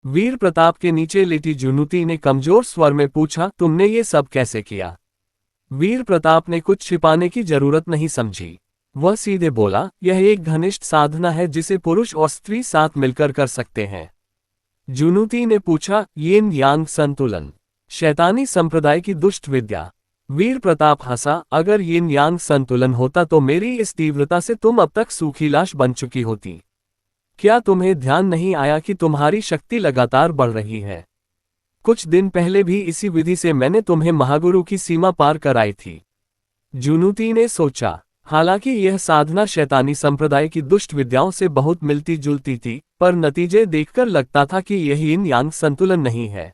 वीर प्रताप के नीचे लेटी जुनूती ने कमजोर स्वर में पूछा, तुमने ये सब कैसे किया? वीर प्रताप ने कुछ छिपाने की जरूरत नहीं समझी। वह सीधे बोला, यह एक घनिष्ठ साधना है जिसे पुरुष और स्त्री साथ मिलकर कर सकते हैं। जुनूती ने पूछा, यिन यांग संतुलन, शैतानी संप्रदाय की दुष्ट विद्या। वीर प्रताप हंसा, अगर यिन यांग संतुलन होता तो मेरी इस तीव्रता से तुम अब तक सूखी लाश बन चुकी होती। क्या तुम्हें ध्यान नहीं आया कि तुम्हारी शक्ति लगातार बढ़ रही है? कुछ दिन पहले भी इसी विधि से मैंने तुम्हें महागुरु की सीमा पार कराई थी। जुनूती ने सोचा, हालांकि यह साधना शैतानी संप्रदाय की दुष्ट विद्याओं से बहुत मिलती जुलती थी, पर नतीजे देखकर लगता था कि यह यिन यांग संतुलन नहीं है।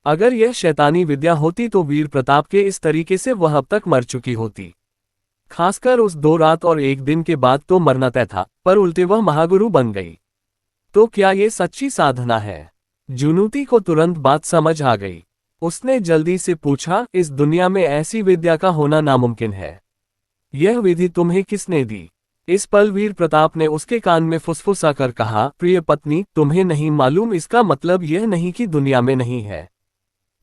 अगर यह शैतानी विद्या होती तो वीर प्रताप के इस तरीके से वह अब तक मर चुकी होती। खासकर उस 2 रात और 1 दिन के बाद तो मरना तय था, पर उल्टे वह महागुरु बन गई। तो क्या ये सच्ची साधना है? जुनूती को तुरंत बात समझ आ गई। उसने जल्दी से पूछा, इस दुनिया में ऐसी विद्या का होना नामुमकिन है। यह विधि तुम्हें किसने दी? इस पल वीर प्रताप ने उसके कान में फुसफुसा कर कहा, प्रिय पत्नी, तुम्हें नहीं मालूम, इसका मतलब यह नहीं कि दुनिया में नहीं है।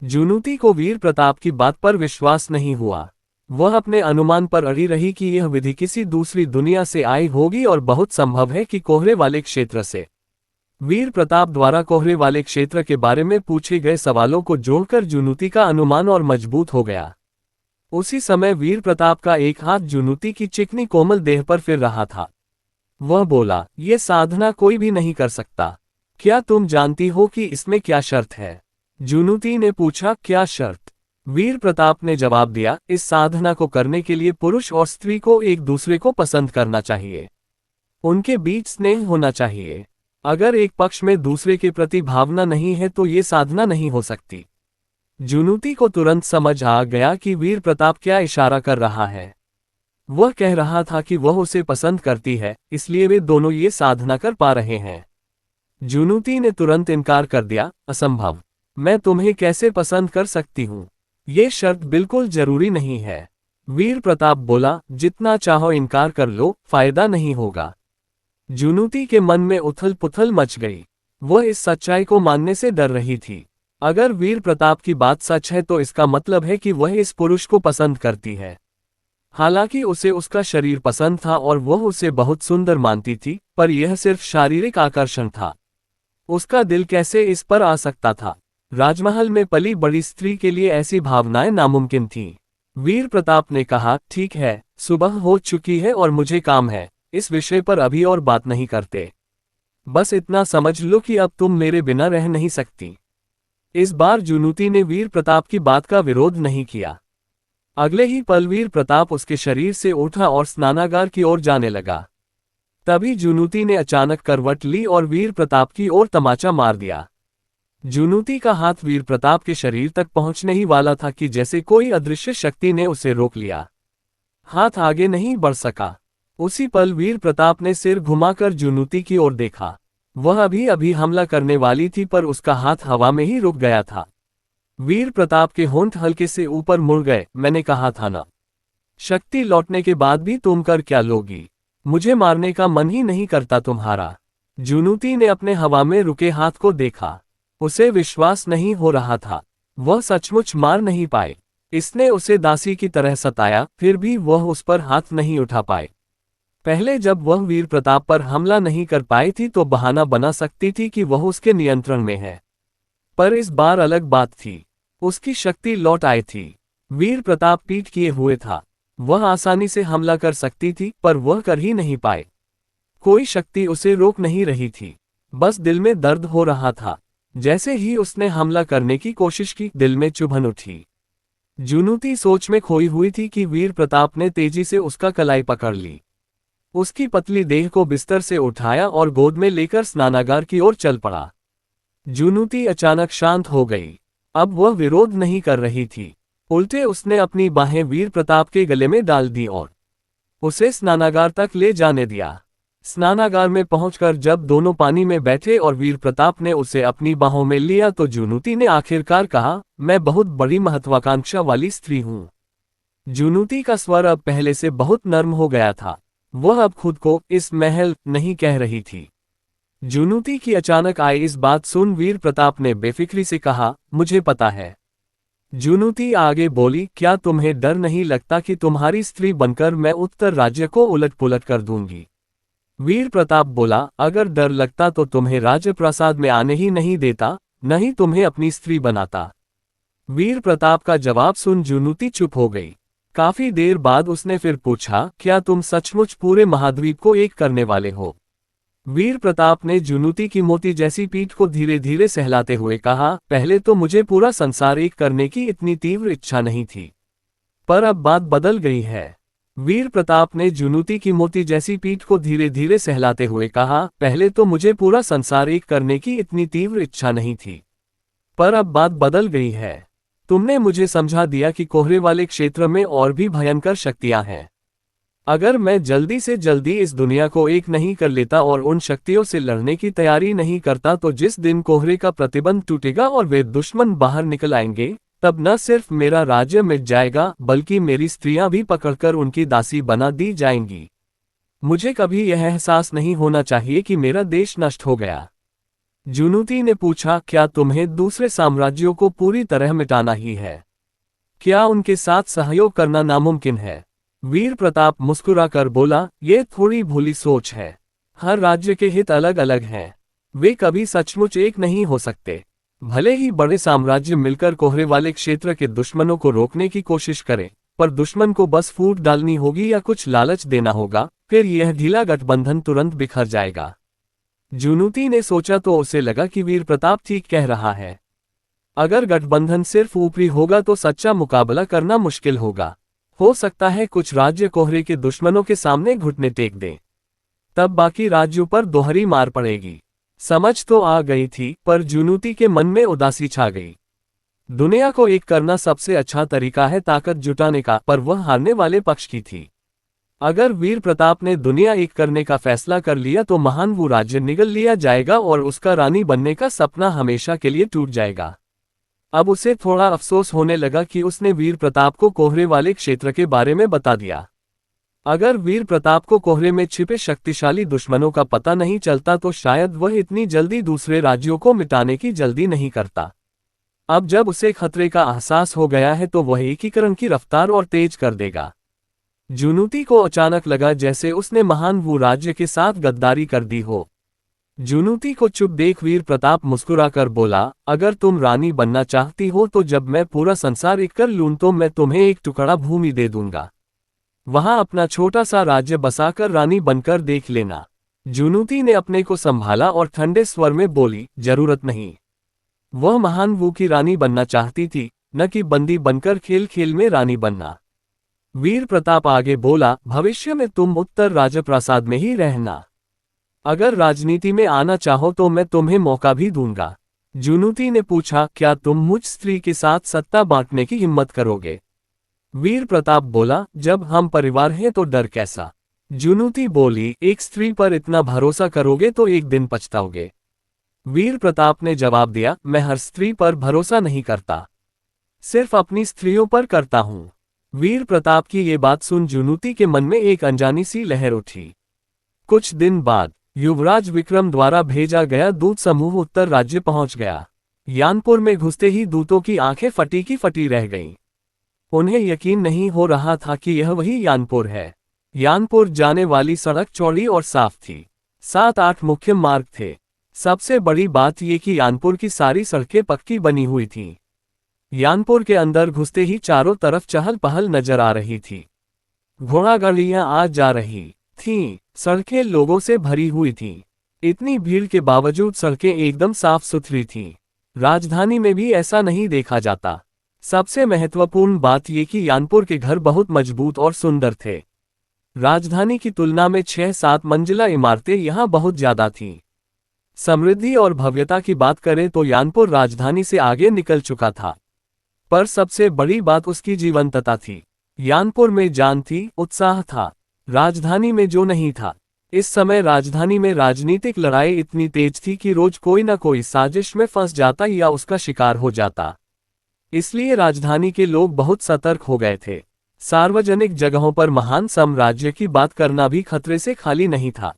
जुनूती को वीर प्रताप की बात पर विश्वास नहीं हुआ। वह अपने अनुमान पर अड़ी रही कि यह विधि किसी दूसरी दुनिया से आई होगी और बहुत संभव है कि कोहरे वाले क्षेत्र से। वीर प्रताप द्वारा कोहरे वाले क्षेत्र के बारे में पूछे गए सवालों को जोड़कर जुनूती का अनुमान और मजबूत हो गया। उसी समय वीर प्रताप का एक हाथ जुनूती की चिकनी कोमल देह पर फिर रहा था। वह बोला, यह साधना कोई भी नहीं कर सकता। क्या तुम जानती हो कि इसमें क्या शर्त है? जुनूती ने पूछा, क्या शर्त? वीर प्रताप ने जवाब दिया, इस साधना को करने के लिए पुरुष और स्त्री को एक दूसरे को पसंद करना चाहिए। उनके बीच स्नेह होना चाहिए। अगर एक पक्ष में दूसरे के प्रति भावना नहीं है तो ये साधना नहीं हो सकती। जुनूती को तुरंत समझ आ गया कि वीर प्रताप क्या इशारा कर रहा है। वह कह रहा था कि वह उसे पसंद करती है, इसलिए वे दोनों ये साधना कर पा रहे हैं। जुनूती ने तुरंत इनकार कर दिया, असंभव। मैं तुम्हें कैसे पसंद कर सकती हूँ? ये शर्त बिल्कुल जरूरी नहीं है। वीर प्रताप बोला, जितना चाहो इनकार कर लो, फायदा नहीं होगा। जुनूती के मन में उथल पुथल मच गई। वह इस सच्चाई को मानने से डर रही थी। अगर वीर प्रताप की बात सच है तो इसका मतलब है कि वह इस पुरुष को पसंद करती है। हालांकि उसे उसका शरीर पसंद था और वह उसे बहुत सुंदर मानती थी, पर यह सिर्फ शारीरिक आकर्षण था। उसका दिल कैसे इस पर आ सकता था? राजमहल में पली बड़ी स्त्री के लिए ऐसी भावनाएं नामुमकिन थीं। वीर प्रताप ने कहा, ठीक है, सुबह हो चुकी है और मुझे काम है, इस विषय पर अभी और बात नहीं करते। बस इतना समझ लो कि अब तुम मेरे बिना रह नहीं सकती। इस बार जुनूती ने वीर प्रताप की बात का विरोध नहीं किया। अगले ही पल वीर प्रताप उसके शरीर से उठा और स्नानागार की ओर जाने लगा। तभी जुनूती ने अचानक करवट ली और वीर प्रताप की ओर तमाचा मार दिया। जुनूती का हाथ वीर प्रताप के शरीर तक पहुंचने ही वाला था कि जैसे कोई अदृश्य शक्ति ने उसे रोक लिया। हाथ आगे नहीं बढ़ सका। उसी पल वीर प्रताप ने सिर घुमाकर जुनूती की ओर देखा। वह अभी अभी हमला करने वाली थी, पर उसका हाथ हवा में ही रुक गया था। वीर प्रताप के होंठ हल्के से ऊपर मुड़ गए। मैंने कहा था ना, शक्ति लौटने के बाद भी तुम कर क्या लोगी? मुझे मारने का मन ही नहीं करता तुम्हारा। जुनूती ने अपने हवा में रुके हाथ को देखा। उसे विश्वास नहीं हो रहा था। वह सचमुच मार नहीं पाए। इसने उसे दासी की तरह सताया, फिर भी वह उस पर हाथ नहीं उठा पाए। पहले जब वह वीर प्रताप पर हमला नहीं कर पाई थी तो बहाना बना सकती थी कि वह उसके नियंत्रण में है, पर इस बार अलग बात थी। उसकी शक्ति लौट आई थी। वीर प्रताप पीठ किए हुए था। वह आसानी से हमला कर सकती थी, पर वह कर ही नहीं पाए। कोई शक्ति उसे रोक नहीं रही थी। बस दिल में दर्द हो रहा था। जैसे ही उसने हमला करने की कोशिश की, दिल में चुभन उठी। जुनूती सोच में खोई हुई थी कि वीर प्रताप ने तेजी से उसका कलाई पकड़ ली। उसकी पतली देह को बिस्तर से उठाया और गोद में लेकर स्नानागार की ओर चल पड़ा। जुनूती अचानक शांत हो गई। अब वह विरोध नहीं कर रही थी। उल्टे उसने अपनी बाहें वीर प्रताप के गले में डाल दी और उसे स्नानागार तक ले जाने दिया। स्नानागार में पहुंचकर जब दोनों पानी में बैठे और वीर प्रताप ने उसे अपनी बाहों में लिया तो जुनूती ने आखिरकार कहा, मैं बहुत बड़ी महत्वाकांक्षा वाली स्त्री हूं। जुनूती का स्वर अब पहले से बहुत नर्म हो गया था। वह अब खुद को इस महल नहीं कह रही थी। जुनूती की अचानक आई इस बात सुन वीर प्रताप ने बेफिक्री से कहा, मुझे पता है। जुनूती आगे बोली, क्या तुम्हें डर नहीं लगता कि तुम्हारी स्त्री बनकर मैं उत्तर राज्य को उलट पुलट कर दूंगी? वीर प्रताप बोला, अगर डर लगता तो तुम्हें राजप्रासाद में आने ही नहीं देता, नहीं तुम्हें अपनी स्त्री बनाता। वीर प्रताप का जवाब सुन जुनूती चुप हो गई। काफी देर बाद उसने फिर पूछा, क्या तुम सचमुच पूरे महाद्वीप को एक करने वाले हो? वीर प्रताप ने जुनूती की मोती जैसी पीठ को धीरे धीरे सहलाते हुए कहा, पहले तो मुझे पूरा संसार एक करने की इतनी तीव्र इच्छा नहीं थी, पर अब बात बदल गई है। वीर प्रताप ने जुनूती की मोती जैसी पीठ को धीरे धीरे सहलाते हुए कहा, पहले तो मुझे पूरा संसार एक करने की इतनी तीव्र इच्छा नहीं थी, पर अब बात बदल गई है। तुमने मुझे समझा दिया कि कोहरे वाले क्षेत्र में और भी भयंकर शक्तियां हैं। अगर मैं जल्दी से जल्दी इस दुनिया को एक नहीं कर लेता और उन शक्तियों से लड़ने की तैयारी नहीं करता तो जिस दिन कोहरे का प्रतिबंध टूटेगा और वे दुश्मन बाहर निकल आएंगे, तब न सिर्फ मेरा राज्य मिट जाएगा बल्कि मेरी स्त्रियां भी पकड़कर उनकी दासी बना दी जाएंगी। मुझे कभी यह एहसास नहीं होना चाहिए कि मेरा देश नष्ट हो गया। जुनूती ने पूछा, क्या तुम्हें दूसरे साम्राज्यों को पूरी तरह मिटाना ही है? क्या उनके साथ सहयोग करना नामुमकिन है? वीर प्रताप मुस्कुराकर बोला, ये थोड़ी भूली सोच है। हर राज्य के हित अलग अलग हैं। वे कभी सचमुच एक नहीं हो सकते। भले ही बड़े साम्राज्य मिलकर कोहरे वाले क्षेत्र के दुश्मनों को रोकने की कोशिश करें, पर दुश्मन को बस फूट डालनी होगी या कुछ लालच देना होगा, फिर यह ढीला गठबंधन तुरंत बिखर जाएगा। जुनूती ने सोचा तो उसे लगा कि वीर प्रताप ठीक कह रहा है। अगर गठबंधन सिर्फ ऊपरी होगा तो सच्चा मुकाबला करना मुश्किल होगा। हो सकता है कुछ राज्य कोहरे के दुश्मनों के सामने घुटने टेक दें। तब बाकी राज्यों पर दोहरी मार पड़ेगी। समझ तो आ गई थी, पर जुनूती के मन में उदासी छा गई। दुनिया को एक करना सबसे अच्छा तरीका है ताकत जुटाने का, पर वह हारने वाले पक्ष की थी। अगर वीर प्रताप ने दुनिया एक करने का फैसला कर लिया तो महान वो राज्य निगल लिया जाएगा और उसका रानी बनने का सपना हमेशा के लिए टूट जाएगा। अब उसे थोड़ा अफसोस होने लगा कि उसने वीर प्रताप को कोहरे वाले क्षेत्र के बारे में बता दिया। अगर वीर प्रताप को कोहरे में छिपे शक्तिशाली दुश्मनों का पता नहीं चलता तो शायद वह इतनी जल्दी दूसरे राज्यों को मिटाने की जल्दी नहीं करता। अब जब उसे खतरे का एहसास हो गया है तो वह एकीकरण की रफ्तार और तेज कर देगा। जुनूती को अचानक लगा जैसे उसने महान वो राज्य के साथ गद्दारी कर दी हो। जुनूती को चुप देख वीर प्रताप मुस्कुराकर बोला, अगर तुम रानी बनना चाहती हो तो जब मैं पूरा संसार एक कर लूं तो मैं तुम्हें एक टुकड़ा भूमि दे दूंगा। वहां अपना छोटा सा राज्य बसाकर रानी बनकर देख लेना। जुनूती ने अपने को संभाला और ठंडे स्वर में बोली, जरूरत नहीं। वह महान वो की रानी बनना चाहती थी, न कि बंदी बनकर खेल खेल में रानी बनना। वीर प्रताप आगे बोला, भविष्य में तुम उत्तर राजप्रासाद में ही रहना। अगर राजनीति में आना चाहो तो मैं तुम्हें मौका भी दूंगा। जुनूती ने पूछा, क्या तुम मुझ स्त्री के साथ सत्ता बांटने की हिम्मत करोगे? वीर प्रताप बोला, जब हम परिवार हैं तो डर कैसा? जुनूती बोली, एक स्त्री पर इतना भरोसा करोगे तो एक दिन पछताओगे। वीर प्रताप ने जवाब दिया, मैं हर स्त्री पर भरोसा नहीं करता, सिर्फ अपनी स्त्रियों पर करता हूं। वीर प्रताप की ये बात सुन जुनूती के मन में एक अनजानी सी लहर उठी। कुछ दिन बाद युवराज विक्रम द्वारा भेजा गया दूत समूह उत्तर राज्य पहुंच गया। यानपुर में घुसते ही दूतों की आंखें फटी की फटी रह गईं। उन्हें यकीन नहीं हो रहा था कि यह वही यानपुर है। यानपुर जाने वाली सड़क चौड़ी और साफ थी। 7-8 मुख्य मार्ग थे। सबसे बड़ी बात यह कि यानपुर की सारी सड़कें पक्की बनी हुई थीं। यानपुर के अंदर घुसते ही चारों तरफ चहल पहल नजर आ रही थी। घोड़ागाड़ियां आ जा रही थीं, सड़कें लोगों से भरी हुई थीं। इतनी भीड़ के बावजूद सड़कें एकदम साफ सुथरी थीं। राजधानी में भी ऐसा नहीं देखा जाता। सबसे महत्वपूर्ण बात यह कि यानपुर के घर बहुत मजबूत और सुंदर थे। राजधानी की तुलना में 6-7 मंजिला इमारतें यहां बहुत ज्यादा थीं। समृद्धि और भव्यता की बात करें तो यानपुर राजधानी से आगे निकल चुका था। पर सबसे बड़ी बात उसकी जीवंतता थी। यानपुर में जान थी, उत्साह था। राजधानी में जो नहीं था। इस समय राजधानी में राजनीतिक लड़ाई इतनी तेज थी कि रोज कोई न कोई साजिश में फंस जाता या उसका शिकार हो जाता। इसलिए राजधानी के लोग बहुत सतर्क हो गए थे। सार्वजनिक जगहों पर महान साम्राज्य की बात करना भी खतरे से खाली नहीं था।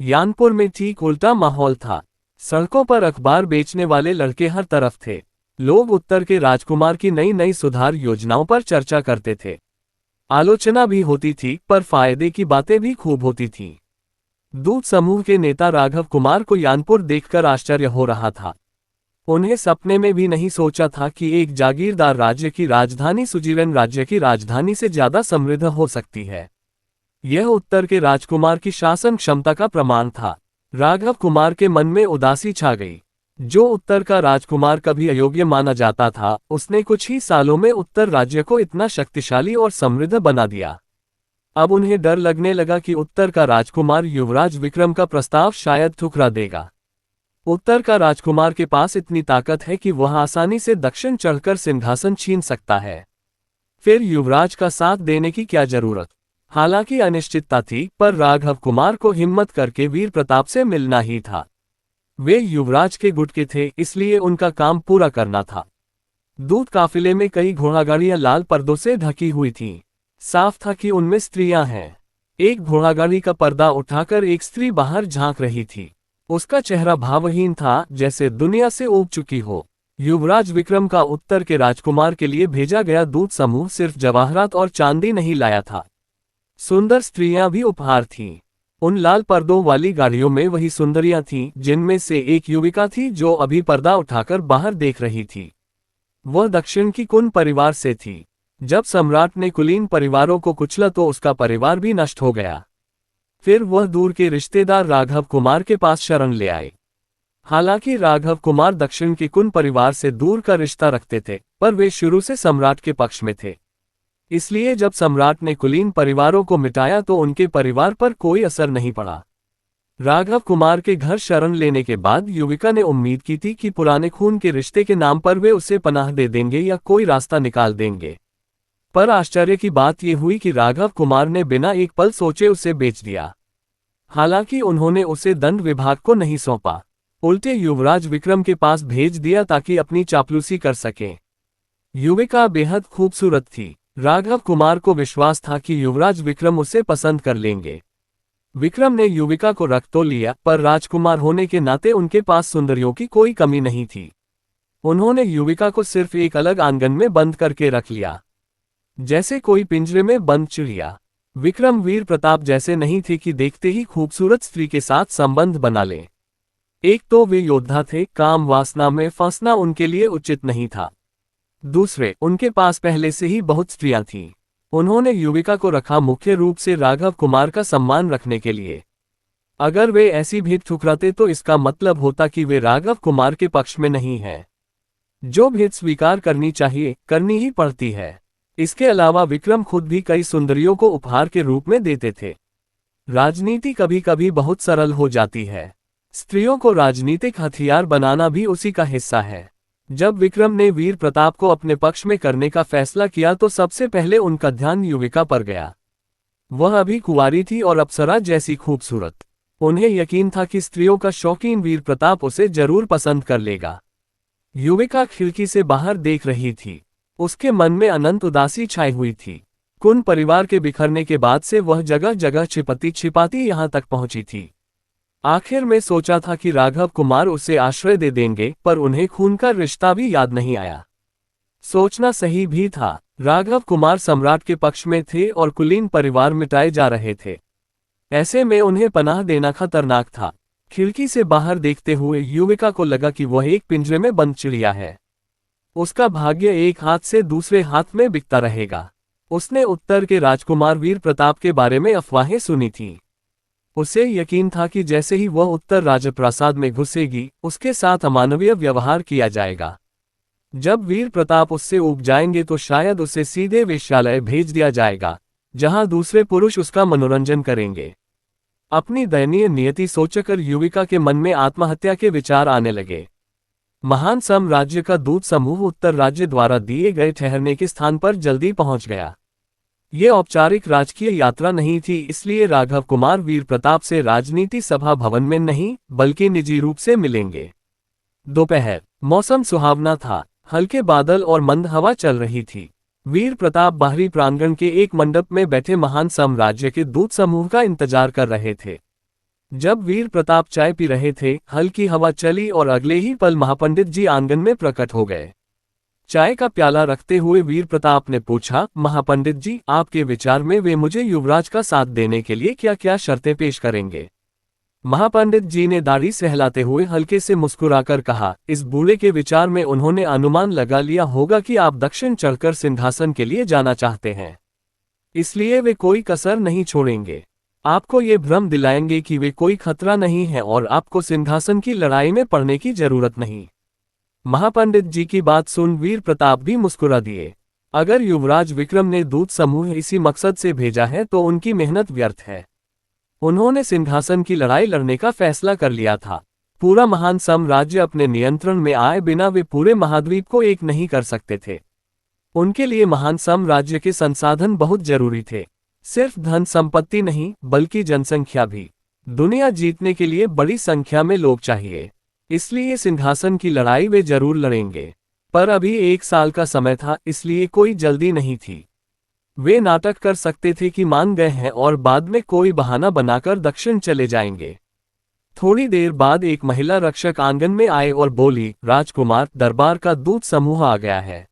यानपुर में ठीक उल्टा माहौल था। सड़कों पर अखबार बेचने वाले लड़के हर तरफ थे। लोग उत्तर के राजकुमार की नई नई सुधार योजनाओं पर चर्चा करते थे। आलोचना भी होती थी, पर फायदे की बातें भी खूब होती थीं। दूत समूह के नेता राघव कुमार को यानपुर देखकर आश्चर्य हो रहा था। उन्हें सपने में भी नहीं सोचा था कि एक जागीरदार राज्य की राजधानी सुजीवन राज्य की राजधानी से ज्यादा समृद्ध हो सकती है। यह उत्तर के राजकुमार की शासन क्षमता का प्रमाण था। राघव कुमार के मन में उदासी छा गई। जो उत्तर का राजकुमार कभी अयोग्य माना जाता था, उसने कुछ ही सालों में उत्तर राज्य को इतना शक्तिशाली और समृद्ध बना दिया। अब उन्हें डर लगने लगा कि उत्तर का राजकुमार युवराज विक्रम का प्रस्ताव शायद ठुकरा देगा। उत्तर का राजकुमार के पास इतनी ताकत है कि वह आसानी से दक्षिण चढ़कर सिंहासन छीन सकता है। फिर युवराज का साथ देने की क्या जरूरत। हालांकि अनिश्चितता थी, पर राघव कुमार को हिम्मत करके वीर प्रताप से मिलना ही था। वे युवराज के गुट के थे, इसलिए उनका काम पूरा करना था। दूत काफिले में कई घोड़ागाड़ियां लाल पर्दों से ढकी हुई थीं। साफ था कि उनमें स्त्रियां हैं। एक घोड़ागाड़ी का पर्दा उठाकर एक स्त्री बाहर झांक रही थी। उसका चेहरा भावहीन था, जैसे दुनिया से ऊब चुकी हो। युवराज विक्रम का उत्तर के राजकुमार के लिए भेजा गया दूत समूह सिर्फ जवाहरात और चांदी नहीं लाया था। सुंदर स्त्रियां भी उपहार थीं। उन लाल पर्दों वाली गाड़ियों में वही सुंदरियां थीं, जिनमें से एक युविका थी जो अभी पर्दा उठाकर बाहर देख रही थी। वह दक्षिण की कुन परिवार से थी। जब सम्राट ने कुलीन परिवारों को कुचला तो उसका परिवार भी नष्ट हो गया। फिर वह दूर के रिश्तेदार राघव कुमार के पास शरण ले आए। हालांकि राघव कुमार दक्षिण के कुन परिवार से दूर का रिश्ता रखते थे, पर वे शुरू से सम्राट के पक्ष में थे। इसलिए जब सम्राट ने कुलीन परिवारों को मिटाया तो उनके परिवार पर कोई असर नहीं पड़ा। राघव कुमार के घर शरण लेने के बाद युविका ने उम्मीद की थी कि पुराने खून के रिश्ते के नाम पर वे उसे पनाह दे देंगे या कोई रास्ता निकाल देंगे। पर आश्चर्य की बात यह हुई कि राघव कुमार ने बिना एक पल सोचे उसे बेच दिया। हालांकि उन्होंने उसे दंड विभाग को नहीं सौंपा, उल्टे युवराज विक्रम के पास भेज दिया ताकि अपनी चापलूसी कर सकें। युविका बेहद खूबसूरत थी। राघव कुमार को विश्वास था कि युवराज विक्रम उसे पसंद कर लेंगे। विक्रम ने युविका को रख तो लिया, पर राजकुमार होने के नाते उनके पास सुंदरियों की कोई कमी नहीं थी। उन्होंने युविका को सिर्फ एक अलग आंगन में बंद करके रख लिया, जैसे कोई पिंजरे में बंद चिड़िया। विक्रम वीर प्रताप जैसे नहीं थे कि देखते ही खूबसूरत स्त्री के साथ संबंध बना ले। एक तो वे योद्धा थे, काम वासना में फंसना उनके लिए उचित नहीं था। दूसरे, उनके पास पहले से ही बहुत स्त्रियां थीं। उन्होंने युविका को रखा मुख्य रूप से राघव कुमार का सम्मान रखने के लिए। अगर वे ऐसी भेंट ठुकराते तो इसका मतलब होता कि वे राघव कुमार के पक्ष में नहीं हैं। जो भेंट स्वीकार करनी चाहिए, करनी ही पड़ती है। इसके अलावा विक्रम खुद भी कई सुंदरियों को उपहार के रूप में देते थे। राजनीति कभी कभी बहुत सरल हो जाती है। स्त्रियों को राजनीतिक हथियार बनाना भी उसी का हिस्सा है। जब विक्रम ने वीर प्रताप को अपने पक्ष में करने का फैसला किया तो सबसे पहले उनका ध्यान युविका पर गया। वह अभी कुंवारी थी और अप्सरा जैसी खूबसूरत। उन्हें यकीन था कि स्त्रियों का शौकीन वीर प्रताप उसे जरूर पसंद कर लेगा। युविका खिड़की से बाहर देख रही थी। उसके मन में अनंत उदासी छाई हुई थी। कुन परिवार के बिखरने के बाद से वह जगह जगह छिपती छिपाती यहां तक पहुंची थी। आखिर में सोचा था कि राघव कुमार उसे आश्रय दे देंगे, पर उन्हें खून का रिश्ता भी याद नहीं आया। सोचना सही भी था। राघव कुमार सम्राट के पक्ष में थे और कुलीन परिवार मिटाए जा रहे थे। ऐसे में उन्हें पनाह देना खतरनाक था। खिड़की से बाहर देखते हुए युविका को लगा कि वह एक पिंजरे में बंद चिड़िया है। उसका भाग्य एक हाथ से दूसरे हाथ में बिकता रहेगा। उसने उत्तर के राजकुमार वीर प्रताप के बारे में अफवाहें सुनी थीं। उसे यकीन था कि जैसे ही वह उत्तर राजप्रासाद में घुसेगी, उसके साथ अमानवीय व्यवहार किया जाएगा। जब वीर प्रताप उससे ऊब जाएंगे तो शायद उसे सीधे वेश्यालय भेज दिया जाएगा, जहां दूसरे पुरुष उसका मनोरंजन करेंगे। अपनी दयनीय नियति सोचकर युविका के मन में आत्महत्या के विचार आने लगे। महान साम्राज्य का दूत समूह उत्तर राज्य द्वारा दिए गए ठहरने के स्थान पर जल्दी पहुंच गया। ये औपचारिक राजकीय यात्रा नहीं थी, इसलिए राघव कुमार वीर प्रताप से राजनीति सभा भवन में नहीं, बल्कि निजी रूप से मिलेंगे। दोपहर, मौसम सुहावना था। हल्के बादल और मंद हवा चल रही थी। वीर प्रताप बाहरी प्रांगण के एक मंडप में बैठे महान साम्राज्य के दूत समूह का इंतजार कर रहे थे। जब वीर प्रताप चाय पी रहे थे, हल्की हवा चली और अगले ही पल महापंडित जी आंगन में प्रकट हो गए। चाय का प्याला रखते हुए वीर प्रताप ने पूछा, महापंडित जी, आपके विचार में वे मुझे युवराज का साथ देने के लिए क्या क्या शर्तें पेश करेंगे? महापंडित जी ने दाढ़ी सहलाते हुए हल्के से मुस्कुराकर कहा। इस बूढ़े के विचार में उन्होंने अनुमान लगा लिया होगा कि आप दक्षिण चढ़कर सिंहासन के लिए जाना चाहते हैं, इसलिए वे कोई कसर नहीं छोड़ेंगे। आपको ये भ्रम दिलाएंगे कि वे कोई खतरा नहीं है और आपको सिंहासन की लड़ाई में पड़ने की जरूरत नहीं। महापंडित जी की बात सुन वीर प्रताप भी मुस्कुरा दिए। अगर युवराज विक्रम ने दूत समूह इसी मकसद से भेजा है तो उनकी मेहनत व्यर्थ है। उन्होंने सिंहासन की लड़ाई लड़ने का फैसला कर लिया था। पूरा महान साम्राज्य अपने नियंत्रण में आए बिना वे पूरे महाद्वीप को एक नहीं कर सकते थे। उनके लिए महान साम्राज्य के संसाधन बहुत जरूरी थे। सिर्फ धन संपत्ति नहीं, बल्कि जनसंख्या भी। दुनिया जीतने के लिए बड़ी संख्या में लोग चाहिए, इसलिए सिंहासन की लड़ाई वे जरूर लड़ेंगे। पर अभी 1 साल का समय था, इसलिए कोई जल्दी नहीं थी। वे नाटक कर सकते थे कि मान गए हैं और बाद में कोई बहाना बनाकर दक्षिण चले जाएंगे। थोड़ी देर बाद एक महिला रक्षक आंगन में आए और बोली, राजकुमार, दरबार का दूत समूह आ गया है।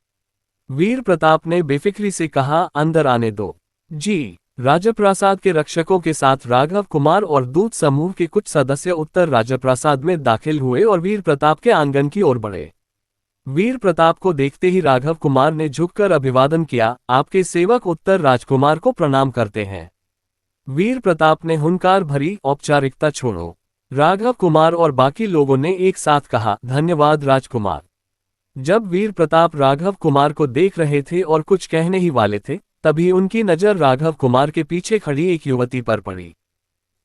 वीर प्रताप ने बेफिक्री से कहा, अंदर आने दो। जी। राजप्रासाद के रक्षकों के साथ राघव कुमार और दूत समूह के कुछ सदस्य उत्तर राजप्रासाद में दाखिल हुए और वीर प्रताप के आंगन की ओर बढ़े। वीर प्रताप को देखते ही राघव कुमार ने झुककर अभिवादन किया। आपके सेवक उत्तर राजकुमार को प्रणाम करते हैं। वीर प्रताप ने हुंकार भरी, औपचारिकता छोड़ो। राघव कुमार और बाकी लोगों ने एक साथ कहा, धन्यवाद राजकुमार। जब वीर प्रताप राघव कुमार को देख रहे थे और कुछ कहने ही वाले थे, तभी उनकी नजर राघव कुमार के पीछे खड़ी एक युवती पर पड़ी।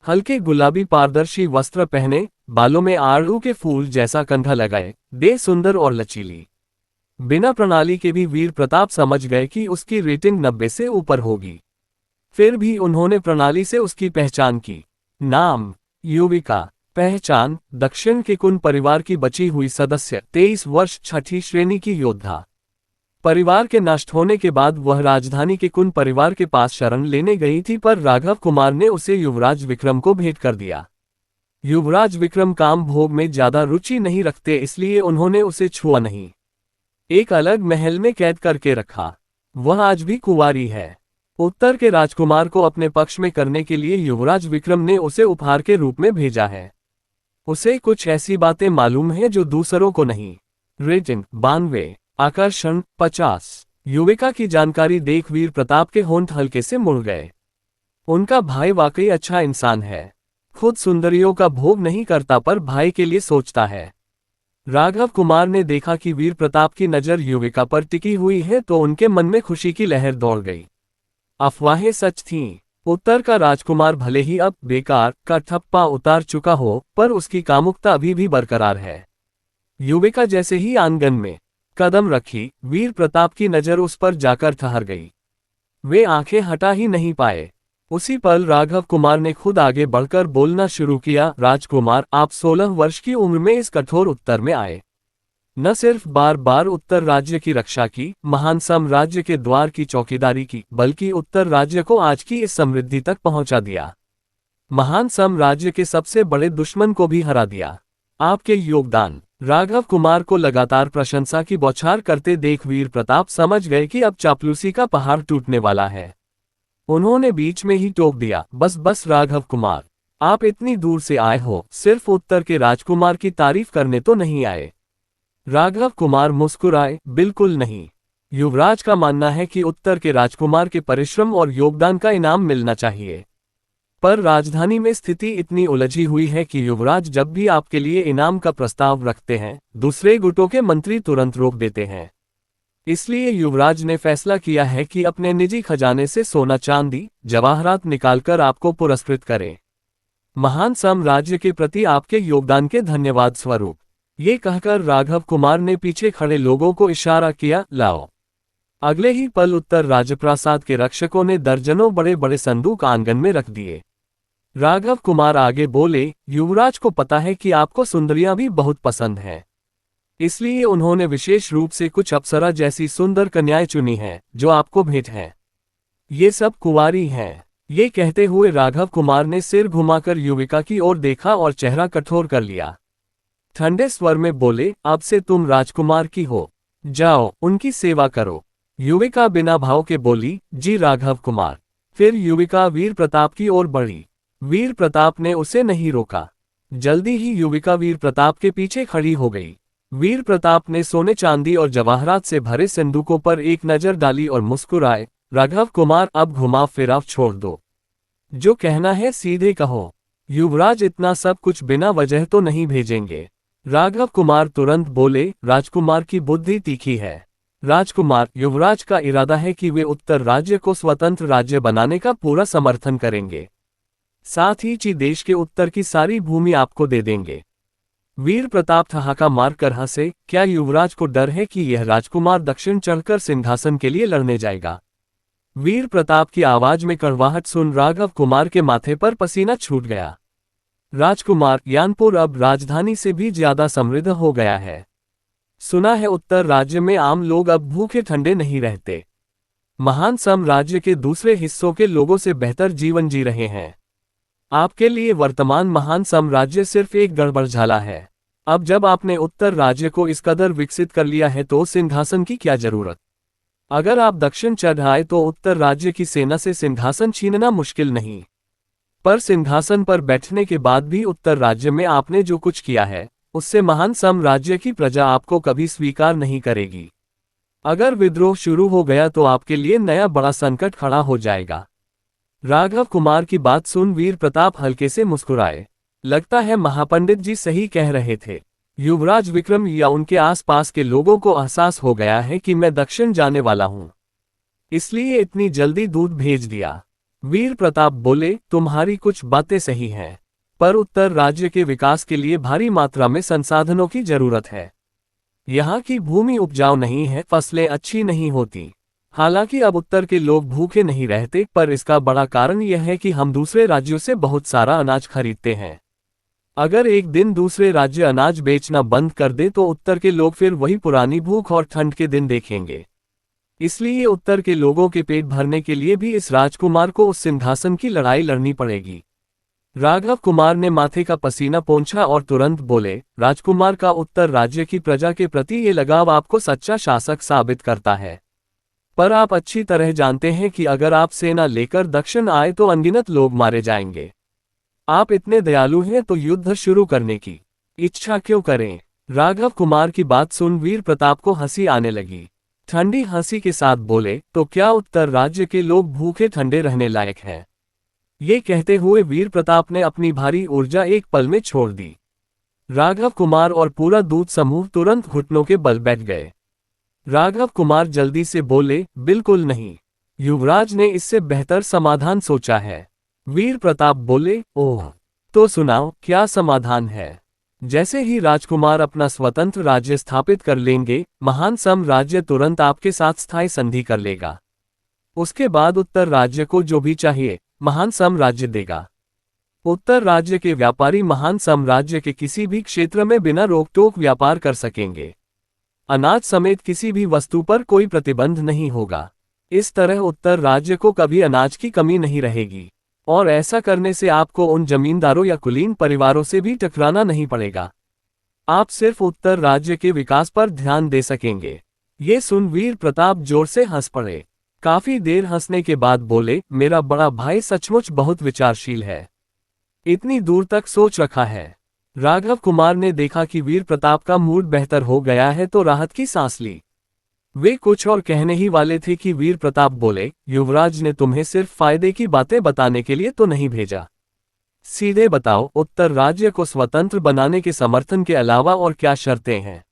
हल्के गुलाबी पारदर्शी वस्त्र पहने, बालों में आड़ू के फूल जैसा कंधा लगाए, देह सुंदर और लचीली। बिना प्रणाली के भी वीर प्रताप समझ गए कि उसकी रेटिंग 90 से ऊपर होगी। फिर भी उन्होंने प्रणाली से उसकी पहचान की। नाम, युविका। पहचान, दक्षिण के कुन परिवार की बची हुई सदस्य, 23 वर्ष, छठी श्रेणी की योद्धा। परिवार के नष्ट होने के बाद वह राजधानी के कुन परिवार के पास शरण लेने गई थी, पर राघव कुमार ने उसे युवराज विक्रम को भेंट कर दिया। युवराज विक्रम काम भोग में ज्यादा रुचि नहीं रखते, इसलिए उन्होंने उसे छुआ नहीं। एक अलग महल में कैद करके रखा। वह आज भी कुंवारी है। उत्तर के राजकुमार को अपने पक्ष में करने के लिए युवराज विक्रम ने उसे उपहार के रूप में भेजा है। उसे कुछ ऐसी बातें मालूम है जो दूसरों को नहीं। रेटिंग 92, आकर्षण 50। युविका की जानकारी देख वीर प्रताप के होंठ हल्के से मुड़ गए। उनका भाई वाकई अच्छा इंसान है। खुद सुंदरियों का भोग नहीं करता, पर भाई के लिए सोचता है। राघव कुमार ने देखा कि वीर प्रताप की नजर युविका पर टिकी हुई है तो उनके मन में खुशी की लहर दौड़ गई। अफवाहें सच थीं। उत्तर का राजकुमार भले ही अब बेकार का ठप्पा उतार चुका हो, पर उसकी कामुकता अभी भी बरकरार है। युविका जैसे ही आंगन में कदम रखी, वीर प्रताप की नजर उस पर जाकर ठहर गई। वे आंखें हटा ही नहीं पाए। उसी पल राघव कुमार ने खुद आगे बढ़कर बोलना शुरू किया, राजकुमार, आप 16 वर्ष की उम्र में इस कठोर उत्तर में आए। न सिर्फ बार बार उत्तर राज्य की रक्षा की, महान साम्राज्य के द्वार की चौकीदारी की, बल्कि उत्तर राज्य को आज की इस समृद्धि तक पहुंचा दिया। महान साम्राज्य के सबसे बड़े दुश्मन को भी हरा दिया। आपके योगदान। राघव कुमार को लगातार प्रशंसा की बौछार करते देख वीर प्रताप समझ गए कि अब चापलूसी का पहाड़ टूटने वाला है। उन्होंने बीच में ही टोक दिया, बस बस राघव कुमार, आप इतनी दूर से आए हो, सिर्फ उत्तर के राजकुमार की तारीफ करने तो नहीं आए। राघव कुमार मुस्कुराए, बिल्कुल नहीं। युवराज का मानना है कि उत्तर के राजकुमार के परिश्रम और योगदान का इनाम मिलना चाहिए। पर राजधानी में स्थिति इतनी उलझी हुई है कि युवराज जब भी आपके लिए इनाम का प्रस्ताव रखते हैं, दूसरे गुटों के मंत्री तुरंत रोक देते हैं। इसलिए युवराज ने फैसला किया है कि अपने निजी खजाने से सोना चांदी जवाहरात निकालकर आपको पुरस्कृत करें, महान साम्राज्य के प्रति आपके योगदान के धन्यवाद स्वरूप। ये कहकर राघव कुमार ने पीछे खड़े लोगों को इशारा किया, लाओ। अगले ही पल उत्तर राजप्रासाद के रक्षकों ने दर्जनों बड़े बड़े संदूक आंगन में रख दिए। राघव कुमार आगे बोले, युवराज को पता है कि आपको सुंदरियां भी बहुत पसंद हैं, इसलिए उन्होंने विशेष रूप से कुछ अप्सरा जैसी सुंदर कन्याएं चुनी हैं, जो आपको भेंट हैं। ये सब कुंवारी हैं। ये कहते हुए राघव कुमार ने सिर घुमाकर युविका की ओर देखा और चेहरा कठोर कर लिया। ठंडे स्वर में बोले, अब से तुम राजकुमार की हो, जाओ उनकी सेवा करो। युविका बिना भाव के बोली, जी राघव कुमार। फिर युविका वीर प्रताप की ओर बढ़ी। वीर प्रताप ने उसे नहीं रोका। जल्दी ही युविका वीर प्रताप के पीछे खड़ी हो गई। वीर प्रताप ने सोने चांदी और जवाहरात से भरे संदूकों पर एक नजर डाली और मुस्कुराए, राघव कुमार अब घुमाव फिराव छोड़ दो। जो कहना है सीधे कहो। युवराज इतना सब कुछ बिना वजह तो नहीं भेजेंगे। राघव कुमार तुरंत बोले, राजकुमार की बुद्धि तीखी है। राजकुमार, युवराज का इरादा है कि वे उत्तर राज्य को स्वतंत्र राज्य बनाने का पूरा समर्थन करेंगे। साथ ही देश के उत्तर की सारी भूमि आपको दे देंगे। वीर प्रताप ठहाका मारकर हंसे, क्या युवराज को डर है कि यह राजकुमार दक्षिण चढ़कर सिंहासन के लिए लड़ने जाएगा? वीर प्रताप की आवाज में कड़वाहट सुन राघव कुमार के माथे पर पसीना छूट गया। राजकुमार, ज्ञानपुर अब राजधानी से भी ज्यादा समृद्ध हो गया है। सुना है उत्तर राज्य में आम लोग अब भूखे ठंडे नहीं रहते। महान साम्राज्य के दूसरे हिस्सों के लोगों से बेहतर जीवन जी रहे हैं। आपके लिए वर्तमान महान साम्राज्य सिर्फ एक गड़बड़झाला है। अब जब आपने उत्तर राज्य को इस कदर विकसित कर लिया है तो सिंहासन की क्या जरूरत? अगर आप दक्षिण चढ़ आए तो उत्तर राज्य की सेना से सिंहासन छीनना मुश्किल नहीं। पर सिंहासन पर बैठने के बाद भी उत्तर राज्य में आपने जो कुछ किया है, उससे महान साम्राज्य की प्रजा आपको कभी स्वीकार नहीं करेगी। अगर विद्रोह शुरू हो गया तो आपके लिए नया बड़ा संकट खड़ा हो जाएगा। राघव कुमार की बात सुन वीर प्रताप हल्के से मुस्कुराए। लगता है महापंडित जी सही कह रहे थे। युवराज विक्रम या उनके आसपास के लोगों को एहसास हो गया है कि मैं दक्षिण जाने वाला हूं, इसलिए इतनी जल्दी दूध भेज दिया। वीर प्रताप बोले, तुम्हारी कुछ बातें सही हैं, पर उत्तर राज्य के विकास के लिए भारी मात्रा में संसाधनों की जरूरत है। यहाँ की भूमि उपजाऊ नहीं है, फसलें अच्छी नहीं होती। हालांकि अब उत्तर के लोग भूखे नहीं रहते, पर इसका बड़ा कारण यह है कि हम दूसरे राज्यों से बहुत सारा अनाज खरीदते हैं। अगर एक दिन दूसरे राज्य अनाज बेचना बंद कर दे तो उत्तर के लोग फिर वही पुरानी भूख और ठंड के दिन देखेंगे। इसलिए उत्तर के लोगों के पेट भरने के लिए भी इस राजकुमार को उस सिंहासन की लड़ाई लड़नी पड़ेगी। राघव कुमार ने माथे का पसीना पोंछा और तुरंत बोले, राजकुमार का उत्तर राज्य की प्रजा के प्रति ये लगाव आपको सच्चा शासक साबित करता है। पर आप अच्छी तरह जानते हैं कि अगर आप सेना लेकर दक्षिण आए तो अनगिनत लोग मारे जाएंगे। आप इतने दयालु हैं तो युद्ध शुरू करने की इच्छा क्यों करें? राघव कुमार की बात सुन वीर प्रताप को हंसी आने लगी। ठंडी हंसी के साथ बोले, तो क्या उत्तर राज्य के लोग भूखे ठंडे रहने लायक हैं? ये कहते हुए वीर प्रताप ने अपनी भारी ऊर्जा एक पल में छोड़ दी। राघव कुमार और पूरा दूत समूह तुरंत घुटनों के बल बैठ गए। राघव कुमार जल्दी से बोले, बिल्कुल नहीं, युवराज ने इससे बेहतर समाधान सोचा है। वीर प्रताप बोले, ओह, तो सुनाओ क्या समाधान है? जैसे ही राजकुमार अपना स्वतंत्र राज्य स्थापित कर लेंगे, महान साम्राज्य तुरंत आपके साथ स्थायी संधि कर लेगा। उसके बाद उत्तर राज्य को जो भी चाहिए महान साम्राज्य देगा। उत्तर राज्य के व्यापारी महान साम्राज्य के किसी भी क्षेत्र में बिना रोक टोक व्यापार कर सकेंगे। अनाज समेत किसी भी वस्तु पर कोई प्रतिबंध नहीं होगा। इस तरह उत्तर राज्य को कभी अनाज की कमी नहीं रहेगी, और ऐसा करने से आपको उन जमींदारों या कुलीन परिवारों से भी टकराना नहीं पड़ेगा। आप सिर्फ उत्तर राज्य के विकास पर ध्यान दे सकेंगे। ये सुन वीर प्रताप जोर से हंस पड़े। काफी देर हंसने के बाद बोले, मेरा बड़ा भाई सचमुच बहुत विचारशील है, इतनी दूर तक सोच रखा है। राघव कुमार ने देखा कि वीर प्रताप का मूड बेहतर हो गया है तो राहत की सांस ली। वे कुछ और कहने ही वाले थे कि वीर प्रताप बोले, युवराज ने तुम्हें सिर्फ फायदे की बातें बताने के लिए तो नहीं भेजा। सीधे बताओ, उत्तर राज्य को स्वतंत्र बनाने के समर्थन के अलावा और क्या शर्तें हैं?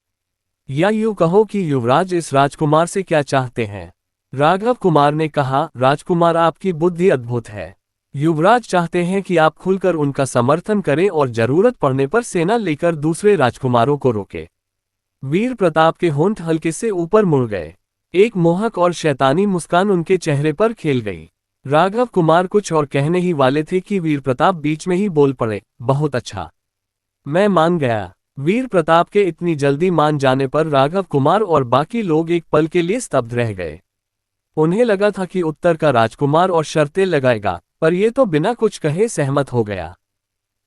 या यूं कहो कि युवराज इस राजकुमार से क्या चाहते हैं? राघव कुमार ने कहा, राजकुमार आपकी बुद्धि अद्भुत है। युवराज चाहते हैं कि आप खुलकर उनका समर्थन करें और जरूरत पड़ने पर सेना लेकर दूसरे राजकुमारों को रोके। वीर प्रताप के होंठ हल्के से ऊपर मुड़ गए। एक मोहक और शैतानी मुस्कान उनके चेहरे पर खेल गई। राघव कुमार कुछ और कहने ही वाले थे कि वीर प्रताप बीच में ही बोल पड़े, बहुत अच्छा, मैं मान गया। वीर प्रताप के इतनी जल्दी मान जाने पर राघव कुमार और बाकी लोग एक पल के लिए स्तब्ध रह गए। उन्हें लगा था कि उत्तर का राजकुमार और शर्तें लगाएगा, पर ये तो बिना कुछ कहे सहमत हो गया।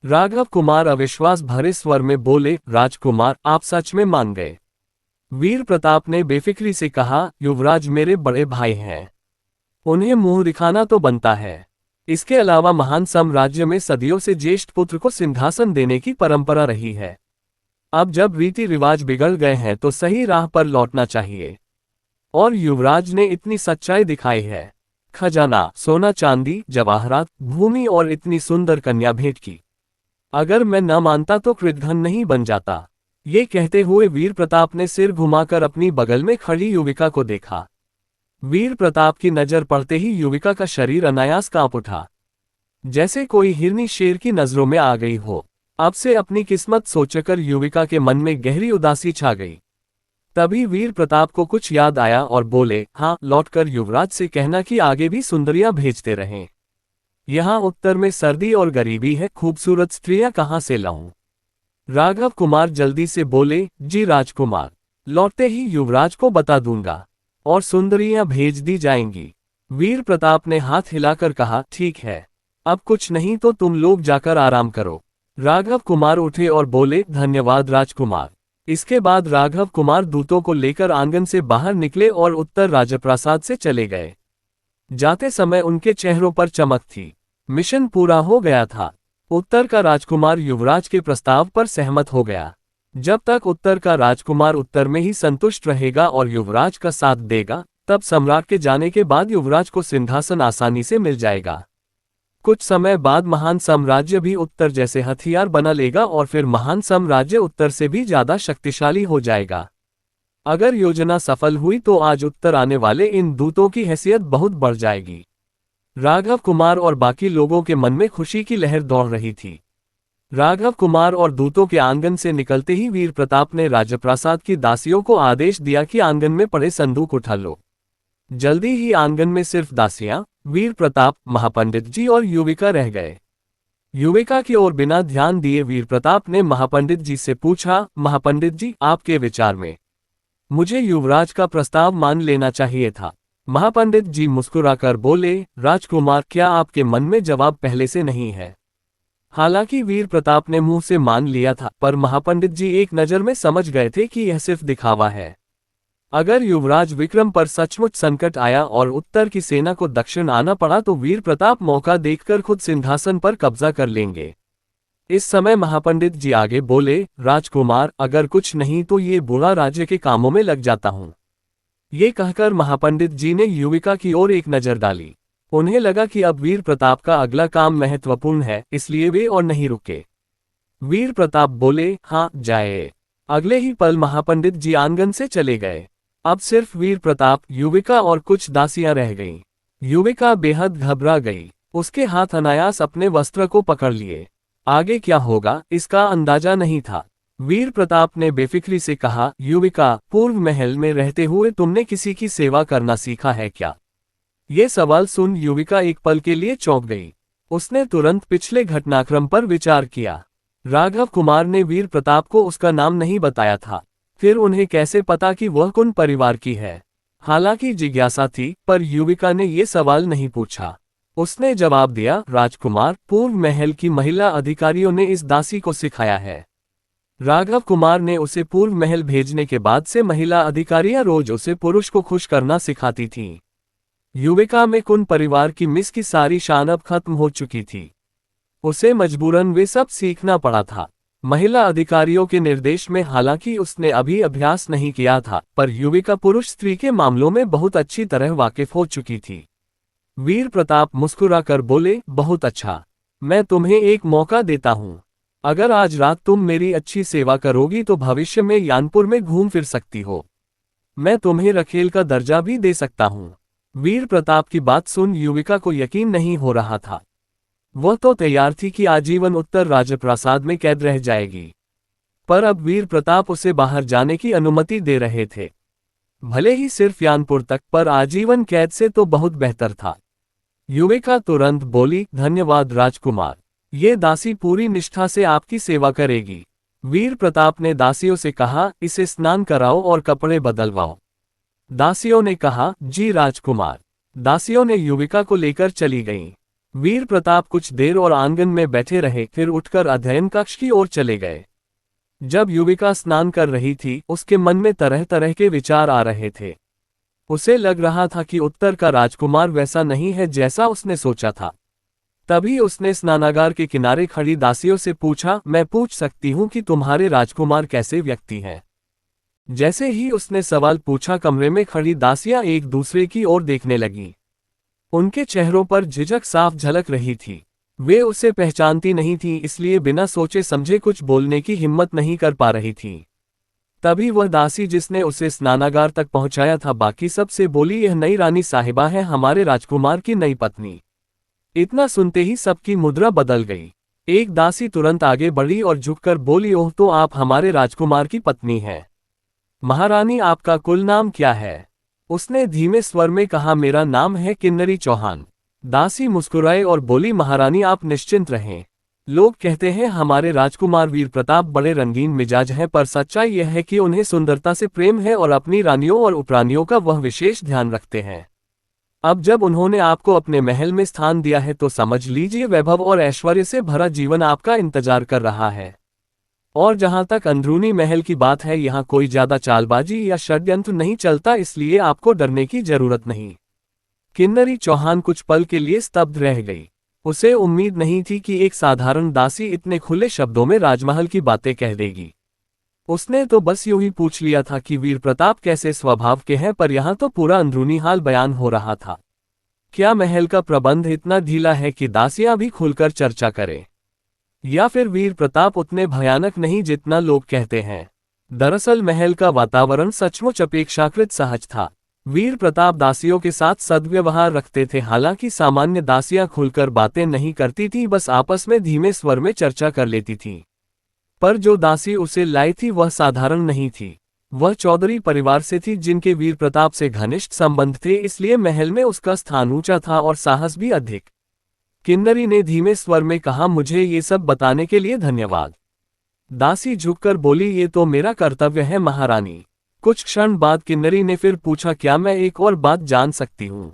राघव कुमार अविश्वास भरे स्वर में बोले, राजकुमार, आप सच में मान गए? वीर प्रताप ने बेफिक्री से कहा, युवराज मेरे बड़े भाई हैं, उन्हें मुंह दिखाना तो बनता है। इसके अलावा महान साम्राज्य में सदियों से ज्येष्ठ पुत्र को सिंहासन देने की परंपरा रही है। अब जब रीति रिवाज बिगड़ गए हैं तो सही राह पर लौटना चाहिए। और युवराज ने इतनी सच्चाई दिखाई है, खजाना, सोना चांदी, जवाहरात, भूमि और इतनी सुंदर कन्या भेंट की। अगर मैं न मानता तो कृतघ्न नहीं बन जाता। ये कहते हुए वीर प्रताप ने सिर घुमाकर अपनी बगल में खड़ी युविका को देखा। वीर प्रताप की नजर पड़ते ही युविका का शरीर अनायास कांप उठा, जैसे कोई हिरनी शेर की नजरों में आ गई हो। अब से अपनी किस्मत सोचकर युविका के मन में गहरी उदासी छा गई। तभी वीर प्रताप को कुछ याद आया और बोले, हाँ, लौटकर युवराज से कहना कि आगे भी सुंदरियां भेजते रहें। यहाँ उत्तर में सर्दी और गरीबी है, खूबसूरत स्त्रियां कहाँ से लाऊं? राघव कुमार जल्दी से बोले, जी राजकुमार, लौटते ही युवराज को बता दूंगा और सुंदरियां भेज दी जाएंगी। वीर प्रताप ने हाथ हिलाकर कहा, ठीक है, अब कुछ नहीं तो तुम लोग जाकर आराम करो। राघव कुमार उठे और बोले, धन्यवाद राजकुमार। इसके बाद राघव कुमार दूतों को लेकर आंगन से बाहर निकले और उत्तर राजप्रासाद से चले गए। जाते समय उनके चेहरों पर चमक थी, मिशन पूरा हो गया था। उत्तर का राजकुमार युवराज के प्रस्ताव पर सहमत हो गया। जब तक उत्तर का राजकुमार उत्तर में ही संतुष्ट रहेगा और युवराज का साथ देगा, तब सम्राट के जाने के बाद युवराज को सिंहासन आसानी से मिल जाएगा। कुछ समय बाद महान साम्राज्य भी उत्तर जैसे हथियार बना लेगा और फिर महान साम्राज्य उत्तर से भी ज्यादा शक्तिशाली हो जाएगा। अगर योजना सफल हुई तो आज उत्तर आने वाले इन दूतों की हैसियत बहुत बढ़ जाएगी। राघव कुमार और बाकी लोगों के मन में खुशी की लहर दौड़ रही थी। राघव कुमार और दूतों के आंगन से निकलते ही वीर प्रताप ने राजप्रासाद की दासियों को आदेश दिया कि आंगन में पड़े संदूक उठा लो। जल्दी ही आंगन में सिर्फ दासियां, वीर प्रताप, महापंडित जी और युविका रह गए। युविका की ओर बिना ध्यान दिए वीर प्रताप ने महापंडित जी से पूछा, महापंडित जी, आपके विचार में मुझे युवराज का प्रस्ताव मान लेना चाहिए था? महापंडित जी मुस्कुराकर बोले, राजकुमार, क्या आपके मन में जवाब पहले से नहीं है? हालांकि वीर प्रताप ने मुंह से मान लिया था, पर महापंडित जी एक नजर में समझ गए थे कि यह सिर्फ दिखावा है। अगर युवराज विक्रम पर सचमुच संकट आया और उत्तर की सेना को दक्षिण आना पड़ा तो वीर प्रताप मौका देखकर खुद सिंहासन पर कब्जा कर लेंगे। इस समय महापंडित जी आगे बोले, राजकुमार, अगर कुछ नहीं तो ये बुरा राज्य के कामों में लग जाता हूं। ये कहकर महापंडित जी ने युविका की ओर एक नजर डाली। उन्हें लगा कि अब वीर प्रताप का अगला काम महत्वपूर्ण है, इसलिए वे और नहीं रुके। वीर प्रताप बोले, हाँ, जाए। अगले ही पल महापंडित जी आंगन से चले गए। अब सिर्फ वीर प्रताप, युविका और कुछ दासियां रह गईं। युविका बेहद घबरा गई। उसके हाथ अनायास अपने वस्त्र को पकड़ लिए। आगे क्या होगा इसका अंदाजा नहीं था। वीर प्रताप ने बेफिक्री से कहा, युविका, पूर्व महल में रहते हुए तुमने किसी की सेवा करना सीखा है क्या? ये सवाल सुन युविका एक पल के लिए चौंक गई। उसने तुरंत पिछले घटनाक्रम पर विचार किया। राघव कुमार ने वीर प्रताप को उसका नाम नहीं बताया था, फिर उन्हें कैसे पता कि वह कौन परिवार की है? हालांकि जिज्ञासा थी, पर युविका ने ये सवाल नहीं पूछा। उसने जवाब दिया, राजकुमार, पूर्व महल की महिला अधिकारियों ने इस दासी को सिखाया है। राघव कुमार ने उसे पूर्व महल भेजने के बाद से महिला अधिकारियां रोज उसे पुरुष को खुश करना सिखाती थीं। युविका में कुन परिवार की मिस की सारी शान अब खत्म हो चुकी थी। उसे मजबूरन वे सब सीखना पड़ा था। महिला अधिकारियों के निर्देश में हालांकि उसने अभी अभ्यास नहीं किया था, पर युविका पुरुष स्त्री के मामलों में बहुत अच्छी तरह वाकिफ हो चुकी थी। वीर प्रताप मुस्कुराकर बोले, बहुत अच्छा, मैं तुम्हें एक मौका देता हूँ। अगर आज रात तुम मेरी अच्छी सेवा करोगी तो भविष्य में यानपुर में घूम फिर सकती हो। मैं तुम्हें रखेल का दर्जा भी दे सकता हूँ। वीर प्रताप की बात सुन युविका को यकीन नहीं हो रहा था। वह तो तैयार थी कि आजीवन उत्तर राजप्रासाद में कैद रह जाएगी, पर अब वीर प्रताप उसे बाहर जाने की अनुमति दे रहे थे। भले ही सिर्फ यानपुर तक, पर आजीवन कैद से तो बहुत बेहतर था। युविका तुरंत बोली, धन्यवाद राजकुमार, ये दासी पूरी निष्ठा से आपकी सेवा करेगी। वीर प्रताप ने दासियों से कहा, इसे स्नान कराओ और कपड़े बदलवाओ। दासियों ने कहा, जी राजकुमार। दासियों ने युविका को लेकर चली गईं। वीर प्रताप कुछ देर और आंगन में बैठे रहे, फिर उठकर अध्ययन कक्ष की ओर चले गए। जब युविका स्नान कर रही थी, उसके मन में तरह तरह के विचार आ रहे थे। उसे लग रहा था कि उत्तर का राजकुमार वैसा नहीं है जैसा उसने सोचा था। तभी उसने स्नानागार के किनारे खड़ी दासियों से पूछा, मैं पूछ सकती हूँ कि तुम्हारे राजकुमार कैसे व्यक्ति हैं? जैसे ही उसने सवाल पूछा, कमरे में खड़ी दासियां एक दूसरे की ओर देखने लगीं। उनके चेहरों पर झिझक साफ झलक रही थी। वे उसे पहचानती नहीं थी, इसलिए बिना सोचे समझे कुछ बोलने की हिम्मत नहीं कर पा रही थी। तभी वह दासी जिसने उसे स्नानागार तक पहुंचाया था, बाकी सब से बोली, यह नई रानी साहिबा है, हमारे राजकुमार की नई पत्नी। इतना सुनते ही सबकी मुद्रा बदल गई। एक दासी तुरंत आगे बढ़ी और झुककर बोली, ओह, तो आप हमारे राजकुमार की पत्नी हैं। महारानी, आपका कुल नाम क्या है? उसने धीमे स्वर में कहा, मेरा नाम है किन्नरी चौहान। दासी मुस्कुराए और बोली, महारानी आप निश्चिंत रहें। लोग कहते हैं हमारे राजकुमार वीर प्रताप बड़े रंगीन मिजाज हैं, पर सच्चाई यह है कि उन्हें सुंदरता से प्रेम है और अपनी रानियों और उपरानियों का वह विशेष ध्यान रखते हैं। अब जब उन्होंने आपको अपने महल में स्थान दिया है तो समझ लीजिए वैभव और ऐश्वर्य से भरा जीवन आपका इंतजार कर रहा है। और जहां तक अंदरूनी महल की बात है, यहाँ कोई ज्यादा चालबाजी या षड्यंत्र नहीं चलता, इसलिए आपको डरने की जरूरत नहीं। किन्नरी चौहान कुछ पल के लिए स्तब्ध रह गई। उसे उम्मीद नहीं थी कि एक साधारण दासी इतने खुले शब्दों में राजमहल की बातें कह देगी। उसने तो बस यूं ही पूछ लिया था कि वीर प्रताप कैसे स्वभाव के हैं, पर यहाँ तो पूरा अंदरूनी हाल बयान हो रहा था। क्या महल का प्रबंध इतना ढीला है कि दासियां भी खुलकर चर्चा करें? या फिर वीर प्रताप उतने भयानक नहीं जितना लोग कहते हैं? दरअसल महल का वातावरण सचमुच अपेक्षाकृत सहज था। वीर प्रताप दासियों के साथ सद्व्यवहार रखते थे, हालांकि सामान्य दासियां खुलकर बातें नहीं करती थी, बस आपस में धीमे स्वर में चर्चा कर लेती थी। पर जो दासी उसे लाई थी वह साधारण नहीं थी। वह चौधरी परिवार से थी, जिनके वीर प्रताप से घनिष्ठ संबंध थे, इसलिए महल में उसका स्थान ऊंचा था और साहस भी अधिक। किन्नरी ने धीमे स्वर में कहा, मुझे ये सब बताने के लिए धन्यवाद। दासी झुककर बोली, ये तो मेरा कर्तव्य है महारानी। कुछ क्षण बाद किन्नरी ने फिर पूछा, क्या मैं एक और बात जान सकती हूँ?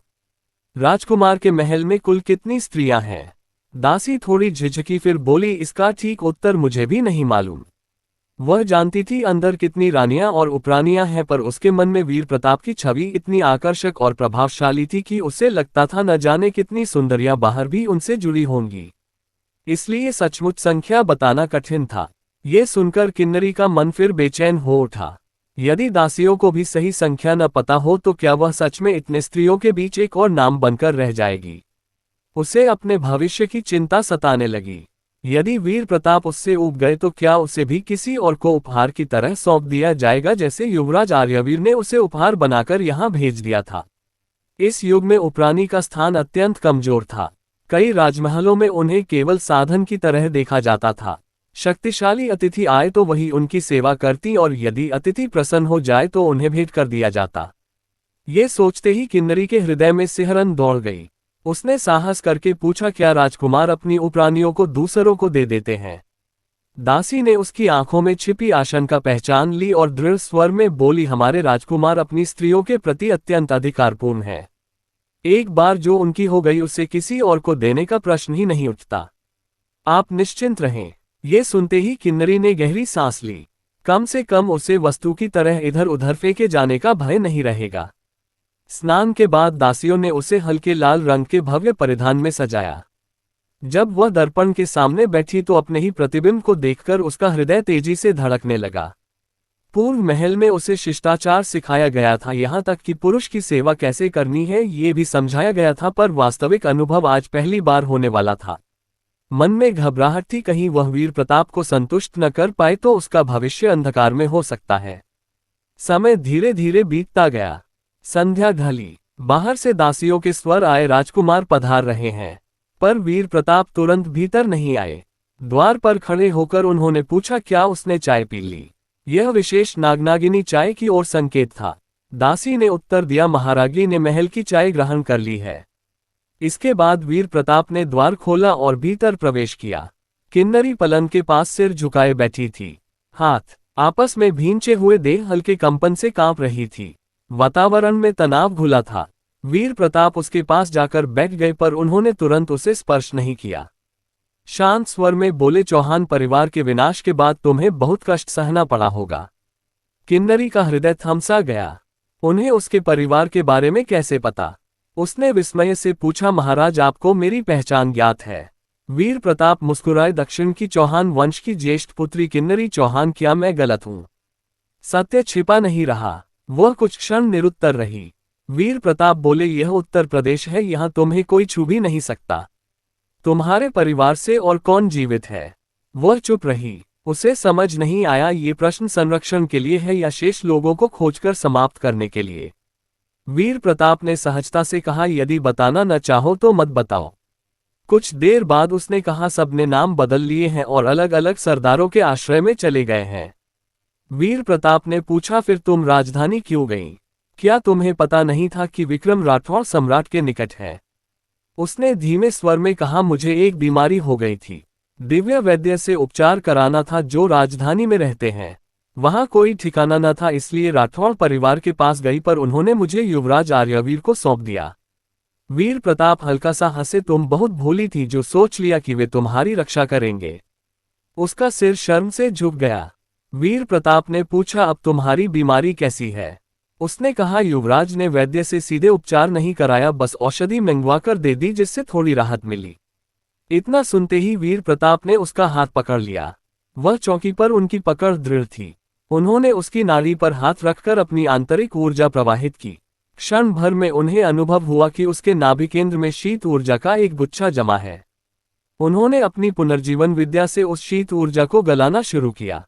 राजकुमार के महल में कुल कितनी स्त्रियां हैं? दासी थोड़ी झिझकी, फिर बोली, इसका ठीक उत्तर मुझे भी नहीं मालूम। वह जानती थी अंदर कितनी रानियां और उपरानियां हैं, पर उसके मन में वीर प्रताप की छवि इतनी आकर्षक और प्रभावशाली थी कि उसे लगता था न जाने कितनी सुंदरियां बाहर भी उनसे जुड़ी होंगी। इसलिए सचमुच संख्या बताना कठिन था। ये सुनकर किन्नरी का मन फिर बेचैन हो उठा। यदि दासियों को भी सही संख्या न पता हो तो क्या वह सच में इतने स्त्रियों के बीच एक और नाम बनकर रह जाएगी? उसे अपने भविष्य की चिंता सताने लगी। यदि वीर प्रताप उससे ऊब गए तो क्या उसे भी किसी और को उपहार की तरह सौंप दिया जाएगा, जैसे युवराज आर्यवीर ने उसे उपहार बनाकर यहाँ भेज दिया था? इस युग में उपरानी का स्थान अत्यंत कमजोर था। कई राजमहलों में उन्हें केवल साधन की तरह देखा जाता था। शक्तिशाली अतिथि आए तो वही उनकी सेवा करती, और यदि अतिथि प्रसन्न हो जाए तो उन्हें भेंट कर दिया जाता। ये सोचते ही किन्नरी के हृदय में सिहरन दौड़ गई। उसने साहस करके पूछा, क्या राजकुमार अपनी उपरानियों को दूसरों को दे देते हैं? दासी ने उसकी आंखों में छिपी आशंका पहचान ली और दृढ़ स्वर में बोली, हमारे राजकुमार अपनी स्त्रियों के प्रति अत्यंत अधिकारपूर्ण है। एक बार जो उनकी हो गई उसे किसी और को देने का प्रश्न ही नहीं उठता। आप निश्चिंत रहें। ये सुनते ही किन्नरी ने गहरी सांस ली। कम से कम उसे वस्तु की तरह इधर उधर फेंके जाने का भय नहीं रहेगा। स्नान के बाद दासियों ने उसे हल्के लाल रंग के भव्य परिधान में सजाया। जब वह दर्पण के सामने बैठी तो अपने ही प्रतिबिंब को देखकर उसका हृदय तेजी से धड़कने लगा। पूर्व महल में उसे शिष्टाचार सिखाया गया था, यहाँ तक कि पुरुष की सेवा कैसे करनी है ये भी समझाया गया था, पर वास्तविक अनुभव आज पहली बार होने वाला था। मन में घबराहट थी, कहीं वह वीर प्रताप को संतुष्ट न कर पाए तो उसका भविष्य अंधकार में हो सकता है। समय धीरे धीरे बीतता गया। संध्या ढली। बाहर से दासियों के स्वर आए, राजकुमार पधार रहे हैं। पर वीर प्रताप तुरंत भीतर नहीं आए। द्वार पर खड़े होकर उन्होंने पूछा, क्या उसने चाय पी ली? यह विशेष नागनागिनी चाय की ओर संकेत था। दासी ने उत्तर दिया, महाराजी ने महल की चाय ग्रहण कर ली है। इसके बाद वीर प्रताप ने द्वार खोला और भीतर प्रवेश किया। किन्नरी पलंग के पास सिर झुकाए बैठी थी। हाथ आपस में भींचे हुए, देह हल्के कंपन से कांप रही थी। वातावरण में तनाव घुला था। वीर प्रताप उसके पास जाकर बैठ गए पर उन्होंने तुरंत उसे स्पर्श नहीं किया। शांत स्वर में बोले, चौहान परिवार के विनाश के बाद तुम्हें बहुत कष्ट सहना पड़ा होगा। किन्नरी का हृदय थमसा गया। उन्हें उसके परिवार के बारे में कैसे पता? उसने विस्मय से पूछा, महाराज आपको मेरी पहचान ज्ञात है? वीर प्रताप मुस्कुराए, दक्षिण की चौहान वंश की ज्येष्ठ पुत्री किन्नरी चौहान, क्या मैं गलत हूं? सत्य छिपा नहीं रहा। वह कुछ क्षण निरुत्तर रही। वीर प्रताप बोले, यह उत्तर प्रदेश है, यहां तुम्हें कोई छू भी नहीं सकता। तुम्हारे परिवार से और कौन जीवित है? वह चुप रही। उसे समझ नहीं आया ये प्रश्न संरक्षण के लिए है या शेष लोगों को खोजकर समाप्त करने के लिए। वीर प्रताप ने सहजता से कहा, यदि बताना न चाहो तो मत बताओ। कुछ देर बाद उसने कहा, सबने नाम बदल लिए हैं और अलग अलग सरदारों के आश्रय में चले गए हैं। वीर प्रताप ने पूछा, फिर तुम राजधानी क्यों गई? क्या तुम्हें पता नहीं था कि विक्रम राठौर सम्राट के निकट है? उसने धीमे स्वर में कहा, मुझे एक बीमारी हो गई थी। दिव्य वैद्य से उपचार कराना था जो राजधानी में रहते हैं। वहां कोई ठिकाना न था, इसलिए राठौर परिवार के पास गई, पर उन्होंने मुझे युवराज आर्यवीर को सौंप दिया। वीर प्रताप हल्का सा हंसे, तुम बहुत भोली थी जो सोच लिया कि वे तुम्हारी रक्षा करेंगे। उसका सिर शर्म से झुक गया। वीर प्रताप ने पूछा, अब तुम्हारी बीमारी कैसी है? उसने कहा, युवराज ने वैद्य से सीधे उपचार नहीं कराया, बस औषधि मंगवा कर दे दी जिससे थोड़ी राहत मिली। इतना सुनते ही वीर प्रताप ने उसका हाथ पकड़ लिया। वह चौकी पर उनकी पकड़ दृढ़ थी। उन्होंने उसकी नाड़ी पर हाथ रखकर अपनी आंतरिक ऊर्जा प्रवाहित की। क्षण भर में उन्हें अनुभव हुआ कि उसके नाभि केंद्र में शीत ऊर्जा का एक गुच्छा जमा है। उन्होंने अपनी पुनर्जीवन विद्या से उस शीत ऊर्जा को गलाना शुरू किया।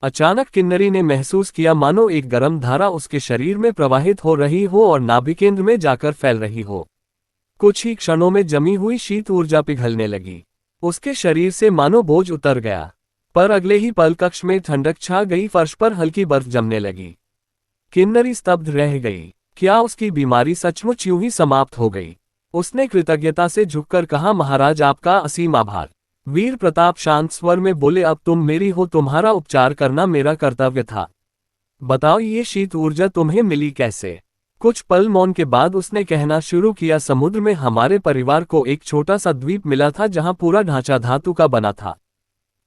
अचानक किन्नरी ने महसूस किया मानो एक गर्म धारा उसके शरीर में प्रवाहित हो रही हो और नाभि केंद्र में जाकर फैल रही हो। कुछ ही क्षणों में जमी हुई शीत ऊर्जा पिघलने लगी। उसके शरीर से मानो बोझ उतर गया। पर अगले ही पल कक्ष में ठंडक छा गई, फर्श पर हल्की बर्फ जमने लगी। किन्नरी स्तब्ध रह गई। क्या उसकी बीमारी सचमुच यूं ही समाप्त हो गई? उसने कृतज्ञता से झुककर कहा, महाराज आपका असीम आभार। वीर प्रताप शांत स्वर में बोले, अब तुम मेरी हो, तुम्हारा उपचार करना मेरा कर्तव्य था। बताओ ये शीत ऊर्जा तुम्हें मिली कैसे? कुछ पल मौन के बाद उसने कहना शुरू किया, समुद्र में हमारे परिवार को एक छोटा सा द्वीप मिला था जहां पूरा ढांचा धातु का बना था।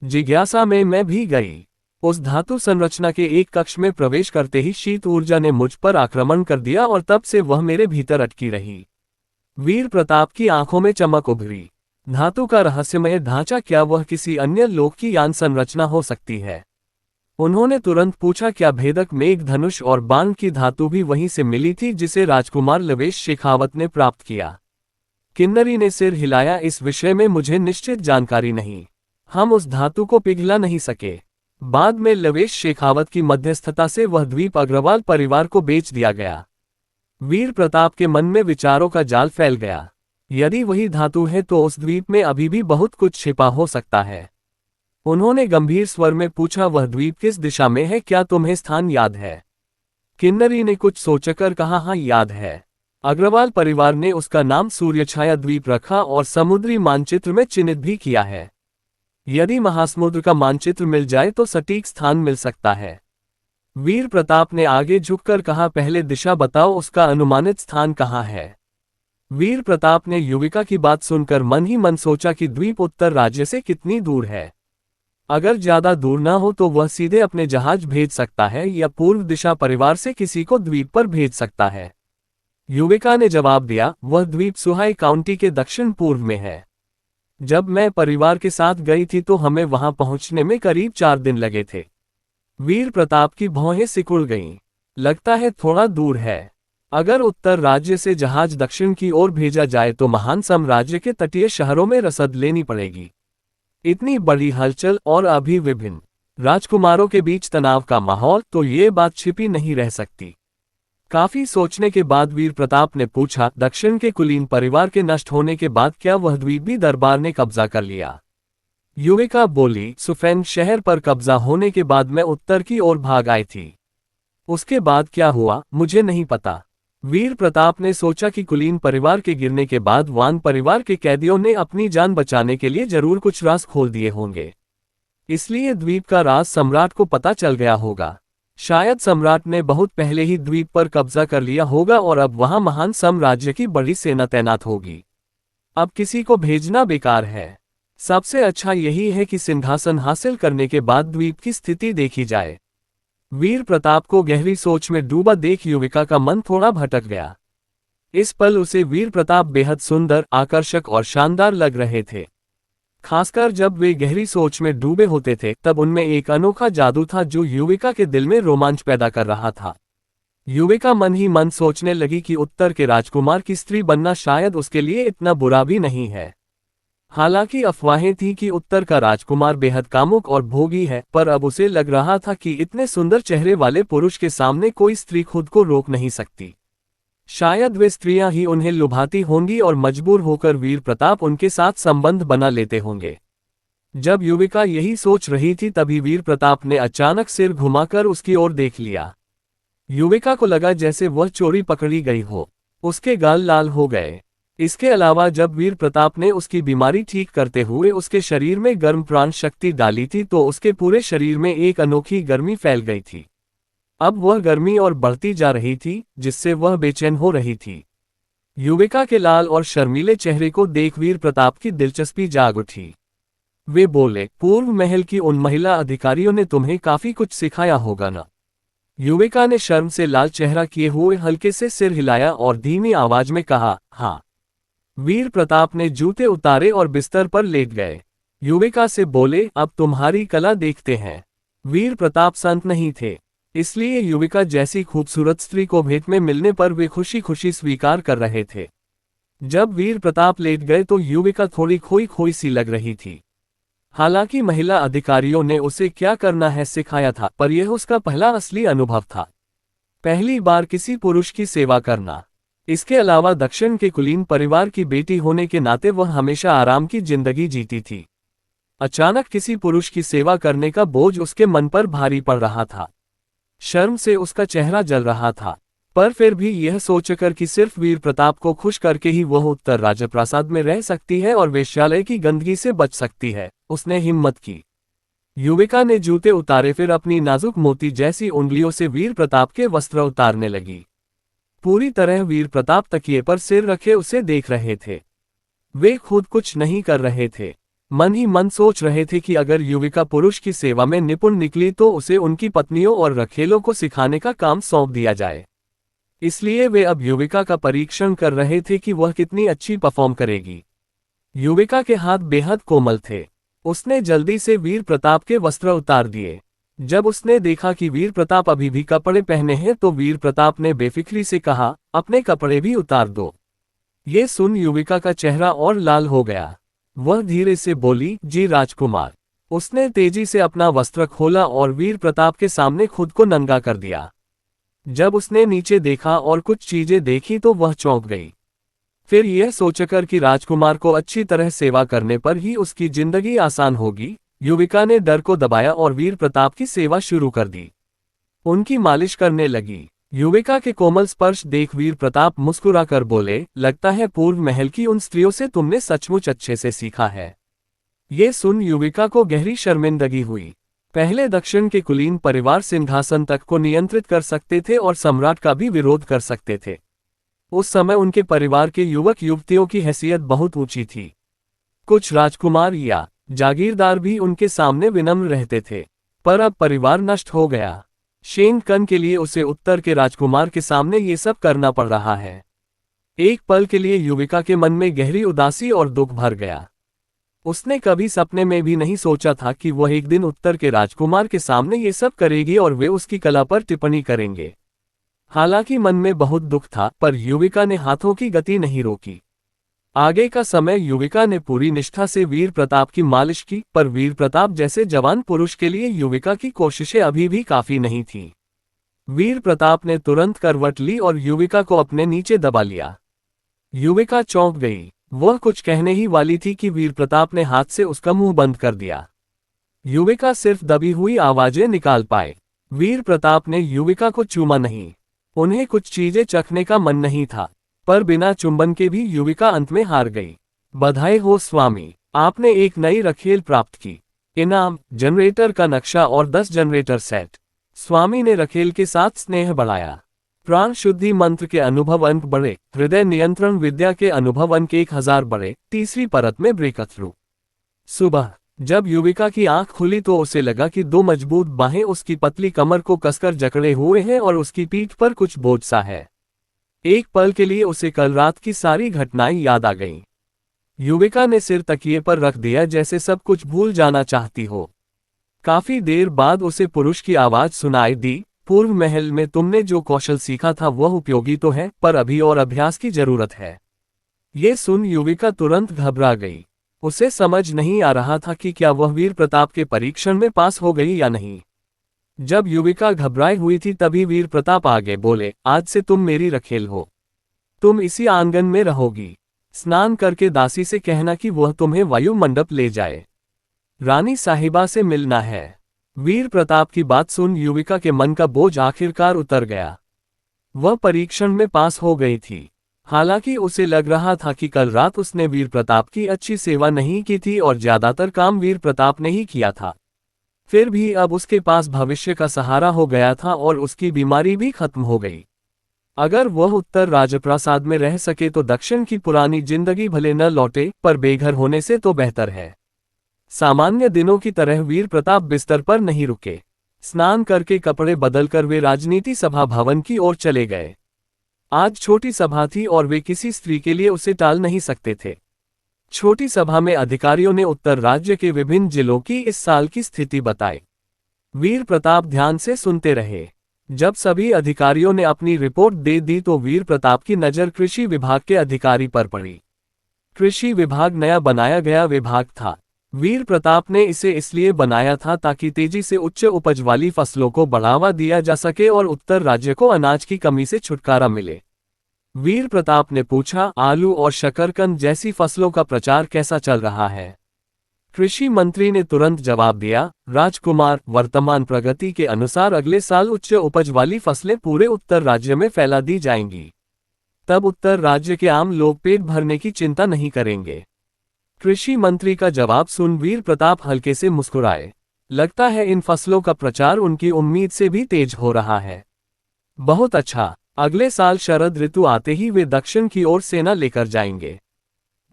जिज्ञासा में मैं भी गई। उस धातु संरचना के एक कक्ष में प्रवेश करते ही शीत ऊर्जा ने मुझ पर आक्रमण कर दिया और तब से वह मेरे भीतर अटकी रही। वीर प्रताप की आंखों में चमक उभरी। धातु का रहस्यमय ढांचा, क्या वह किसी अन्य लोक की यान संरचना हो सकती है? उन्होंने तुरंत पूछा, क्या भेदक मेघ धनुष और बाण की धातु भी वहीं से मिली थी जिसे राजकुमार लवेश शेखावत ने प्राप्त किया? किन्नरी ने सिर हिलाया, इस विषय में मुझे निश्चित जानकारी नहीं। हम उस धातु को पिघला नहीं सके। बाद में लवेश शेखावत की मध्यस्थता से वह द्वीप अग्रवाल परिवार को बेच दिया गया। वीर प्रताप के मन में विचारों का जाल फैल गया। यदि वही धातु है तो उस द्वीप में अभी भी बहुत कुछ छिपा हो सकता है। उन्होंने गंभीर स्वर में पूछा, वह द्वीप किस दिशा में है? क्या तुम्हें स्थान याद है? किन्नरी ने कुछ सोचकर कहा, हाँ याद है। अग्रवाल परिवार ने उसका नाम सूर्यछाया द्वीप रखा और समुद्री मानचित्र में चिन्हित भी किया है। यदि महासमुद्र का मानचित्र मिल जाए तो सटीक स्थान मिल सकता है। वीर प्रताप ने आगे झुककर कहा, पहले दिशा बताओ, उसका अनुमानित स्थान कहाँ है? वीर प्रताप ने युविका की बात सुनकर मन ही मन सोचा कि द्वीप उत्तर राज्य से कितनी दूर है। अगर ज्यादा दूर ना हो तो वह सीधे अपने जहाज भेज सकता है या पूर्व दिशा परिवार से किसी को द्वीप पर भेज सकता है। युविका ने जवाब दिया, वह द्वीप सुहाई काउंटी के दक्षिण पूर्व में है। जब मैं परिवार के साथ गई थी तो हमें वहां पहुंचने में करीब 4 दिन लगे थे। वीर प्रताप की भौहें सिकुड़ गईं। लगता है थोड़ा दूर है। अगर उत्तर राज्य से जहाज दक्षिण की ओर भेजा जाए तो महान साम्राज्य के तटीय शहरों में रसद लेनी पड़ेगी। इतनी बड़ी हलचल और अभी विभिन्न राजकुमारों के बीच तनाव का माहौल, तो ये बात छिपी नहीं रह सकती। काफी सोचने के बाद वीर प्रताप ने पूछा, दक्षिण के कुलीन परिवार के नष्ट होने के बाद क्या वह द्वीप भी दरबार ने कब्जा कर लिया? युविका बोली, सुफेन शहर पर कब्जा होने के बाद मैं उत्तर की ओर भाग आई थी। उसके बाद क्या हुआ मुझे नहीं पता। वीर प्रताप ने सोचा कि कुलीन परिवार के गिरने के बाद वान परिवार के कैदियों ने अपनी जान बचाने के लिए जरूर कुछ राज खोल दिए होंगे। इसलिए द्वीप का राज सम्राट को पता चल गया होगा। शायद सम्राट ने बहुत पहले ही द्वीप पर कब्जा कर लिया होगा और अब वहां महान साम्राज्य की बड़ी सेना तैनात होगी। अब किसी को भेजना बेकार है। सबसे अच्छा यही है कि सिंहासन हासिल करने के बाद द्वीप की स्थिति देखी जाए। वीर प्रताप को गहरी सोच में डूबा देख युविका का मन थोड़ा भटक गया। इस पल उसे वीर प्रताप बेहद सुंदर, आकर्षक और शानदार लग रहे थे। खासकर जब वे गहरी सोच में डूबे होते थे तब उनमें एक अनोखा जादू था जो युविका के दिल में रोमांच पैदा कर रहा था। युविका मन ही मन सोचने लगी कि उत्तर के राजकुमार की स्त्री बनना शायद उसके लिए इतना बुरा भी नहीं है। हालांकि अफवाहें थी कि उत्तर का राजकुमार बेहद कामुक और भोगी है, पर अब उसे लग रहा था कि इतने सुंदर चेहरे वाले पुरुष के सामने कोई स्त्री खुद को रोक नहीं सकती। शायद वे स्त्रियां ही उन्हें लुभाती होंगी और मजबूर होकर वीर प्रताप उनके साथ संबंध बना लेते होंगे। जब युविका यही सोच रही थी तभी वीर प्रताप ने अचानक सिर घुमाकर उसकी ओर देख लिया। युविका को लगा जैसे वह चोरी पकड़ी गई हो। उसके गाल लाल हो गए। इसके अलावा जब वीर प्रताप ने उसकी बीमारी ठीक करते हुए उसके शरीर में गर्म प्राण शक्ति डाली थी तो उसके पूरे शरीर में एक अनोखी गर्मी फैल गई थी। अब वह गर्मी और बढ़ती जा रही थी, जिससे वह बेचैन हो रही थी। युविका के लाल और शर्मीले चेहरे को देख वीर प्रताप की दिलचस्पी जाग उठी। वे बोले, पूर्व महल की उन महिला अधिकारियों ने तुम्हें काफी कुछ सिखाया होगा ना? युविका ने शर्म से लाल चेहरा किए हुए हल्के से सिर हिलाया और धीमी आवाज में कहा, हाँ। वीर प्रताप ने जूते उतारे और बिस्तर पर लेट गए। युविका से बोले, अब तुम्हारी कला देखते हैं। वीर प्रताप संत नहीं थे, इसलिए युविका जैसी खूबसूरत स्त्री को भेंट में मिलने पर वे खुशी खुशी स्वीकार कर रहे थे। जब वीर प्रताप लेट गए तो युविका थोड़ी खोई खोई सी लग रही थी। हालांकि महिला अधिकारियों ने उसे क्या करना है सिखाया था, पर यह उसका पहला असली अनुभव था। पहली बार किसी पुरुष की सेवा करना। इसके अलावा दक्षिण के कुलीन परिवार की बेटी होने के नाते वह हमेशा आराम की जिंदगी जीती थी। अचानक किसी पुरुष की सेवा करने का बोझ उसके मन पर भारी पड़ रहा था। शर्म से उसका चेहरा जल रहा था, पर फिर भी यह सोचकर कि सिर्फ वीर प्रताप को खुश करके ही वह उत्तर राजप्रासाद में रह सकती है और वेश्यालय की गंदगी से बच सकती है, उसने हिम्मत की। युविका ने जूते उतारे, फिर अपनी नाजुक मोती जैसी उंगलियों से वीर प्रताप के वस्त्र उतारने लगी। पूरी तरह वीर प्रताप तकिए पर सिर रखे उसे देख रहे थे। वे खुद कुछ नहीं कर रहे थे, मन ही मन सोच रहे थे कि अगर युविका पुरुष की सेवा में निपुण निकली तो उसे उनकी पत्नियों और रखेलों को सिखाने का काम सौंप दिया जाए। इसलिए वे अब युविका का परीक्षण कर रहे थे कि वह कितनी अच्छी परफॉर्म करेगी। युविका के हाथ बेहद कोमल थे। उसने जल्दी से वीर प्रताप के वस्त्र उतार दिए। जब उसने देखा कि वीर प्रताप अभी भी कपड़े पहने हैं तो वीर प्रताप ने बेफिक्री से कहा, अपने कपड़े भी उतार दो। ये सुन युविका का चेहरा और लाल हो गया। वह धीरे से बोली, जी राजकुमार। उसने तेजी से अपना वस्त्र खोला और वीर प्रताप के सामने खुद को नंगा कर दिया। जब उसने नीचे देखा और कुछ चीजें देखी तो वह चौंक गई। फिर यह सोचकर कि राजकुमार को अच्छी तरह सेवा करने पर ही उसकी जिंदगी आसान होगी, युविका ने डर को दबाया और वीर प्रताप की सेवा शुरू कर दी। उनकी मालिश करने लगी। युविका के कोमल स्पर्श देख वीर प्रताप मुस्कुराकर बोले, लगता है पूर्व महल की उन स्त्रियों से तुमने सचमुच अच्छे से सीखा है। ये सुन युविका को गहरी शर्मिंदगी हुई। पहले दक्षिण के कुलीन परिवार सिंहासन तक को नियंत्रित कर सकते थे और सम्राट का भी विरोध कर सकते थे। उस समय उनके परिवार के युवक युवतियों की हैसियत बहुत ऊंची थी। कुछ राजकुमार या जागीरदार भी उनके सामने विनम्र रहते थे, पर अब परिवार नष्ट हो गया। शेन कन के लिए उसे उत्तर के राजकुमार के सामने ये सब करना पड़ रहा है। एक पल के लिए युविका के मन में गहरी उदासी और दुख भर गया। उसने कभी सपने में भी नहीं सोचा था कि वह एक दिन उत्तर के राजकुमार के सामने ये सब करेगी और वे उसकी कला पर टिप्पणी करेंगे। हालांकि मन में बहुत दुख था, पर युविका ने हाथों की गति नहीं रोकी। आगे का समय युविका ने पूरी निष्ठा से वीर प्रताप की मालिश की, पर वीर प्रताप जैसे जवान पुरुष के लिए युविका की कोशिशें अभी भी काफी नहीं थीं। वीर प्रताप ने तुरंत करवट ली और युविका को अपने नीचे दबा लिया। युविका चौंक गई। वह कुछ कहने ही वाली थी कि वीर प्रताप ने हाथ से उसका मुंह बंद कर दिया। युविका सिर्फ दबी हुई आवाजें निकाल पाए। वीर प्रताप ने युविका को चूमा नहीं। उन्हें कुछ चीजें चखने का मन नहीं था, पर बिना चुंबन के भी युविका अंत में हार गई। बधाई हो स्वामी, आपने एक नई रखेल प्राप्त की। इनाम, जनरेटर का नक्शा और 10 जनरेटर सेट। स्वामी ने रखेल के साथ स्नेह बढ़ाया। प्राण शुद्धि मंत्र के अनुभव अंक बढ़े, हृदय नियंत्रण विद्या के अनुभव अंक 1000 बढ़े। तीसरी परत में ब्रेक थ्रू। सुबह जब युविका की आंख खुली तो उसे लगा कि दो मजबूत बाहें उसकी पतली कमर को कसकर जकड़े हुए हैं और उसकी पीठ पर कुछ बोझ सा है। एक पल के लिए उसे कल रात की सारी घटनाएं याद आ गईं। युविका ने सिर तकिए पर रख दिया जैसे सब कुछ भूल जाना चाहती हो। काफी देर बाद उसे पुरुष की आवाज सुनाई दी, पूर्व महल में तुमने जो कौशल सीखा था वह उपयोगी तो है, पर अभी और अभ्यास की जरूरत है। ये सुन युविका तुरंत घबरा गई। उसे समझ नहीं आ रहा था कि क्या वह वीर प्रताप के परीक्षण में पास हो गई या नहीं। जब युविका घबराई हुई थी तभी वीर प्रताप आगे बोले, आज से तुम मेरी रखेल हो। तुम इसी आंगन में रहोगी। स्नान करके दासी से कहना कि वह तुम्हें वायु मंडप ले जाए। रानी साहिबा से मिलना है। वीर प्रताप की बात सुन युविका के मन का बोझ आखिरकार उतर गया। वह परीक्षण में पास हो गई थी। हालांकि उसे लग रहा था कि कल रात उसने वीर प्रताप की अच्छी सेवा नहीं की थी और ज्यादातर काम वीर प्रताप ने ही किया था। फिर भी अब उसके पास भविष्य का सहारा हो गया था और उसकी बीमारी भी खत्म हो गई। अगर वह उत्तर राजप्रासाद में रह सके तो दक्षिण की पुरानी जिंदगी भले न लौटे, पर बेघर होने से तो बेहतर है। सामान्य दिनों की तरह वीर प्रताप बिस्तर पर नहीं रुके। स्नान करके कपड़े बदलकर वे राजनीति सभा भवन की ओर चले गए। आज छोटी सभा थी और वे किसी स्त्री के लिए उसे टाल नहीं सकते थे। छोटी सभा में अधिकारियों ने उत्तर राज्य के विभिन्न जिलों की इस साल की स्थिति बताई। वीर प्रताप ध्यान से सुनते रहे। जब सभी अधिकारियों ने अपनी रिपोर्ट दे दी तो वीर प्रताप की नजर कृषि विभाग के अधिकारी पर पड़ी। कृषि विभाग नया बनाया गया विभाग था। वीर प्रताप ने इसे इसलिए बनाया था ताकि तेजी से उच्च उपज वाली फसलों को बढ़ावा दिया जा सके और उत्तर राज्य को अनाज की कमी से छुटकारा मिले। वीर प्रताप ने पूछा, आलू और शकरकंद जैसी फसलों का प्रचार कैसा चल रहा है? कृषि मंत्री ने तुरंत जवाब दिया, राजकुमार, वर्तमान प्रगति के अनुसार अगले साल उच्च उपज वाली फसलें पूरे उत्तर राज्य में फैला दी जाएंगी। तब उत्तर राज्य के आम लोग पेट भरने की चिंता नहीं करेंगे। कृषि मंत्री का जवाब सुन वीर प्रताप हल्के से मुस्कुराए। लगता है इन फसलों का प्रचार उनकी उम्मीद से भी तेज हो रहा है। बहुत अच्छा, अगले साल शरद ऋतु आते ही वे दक्षिण की ओर सेना लेकर जाएंगे।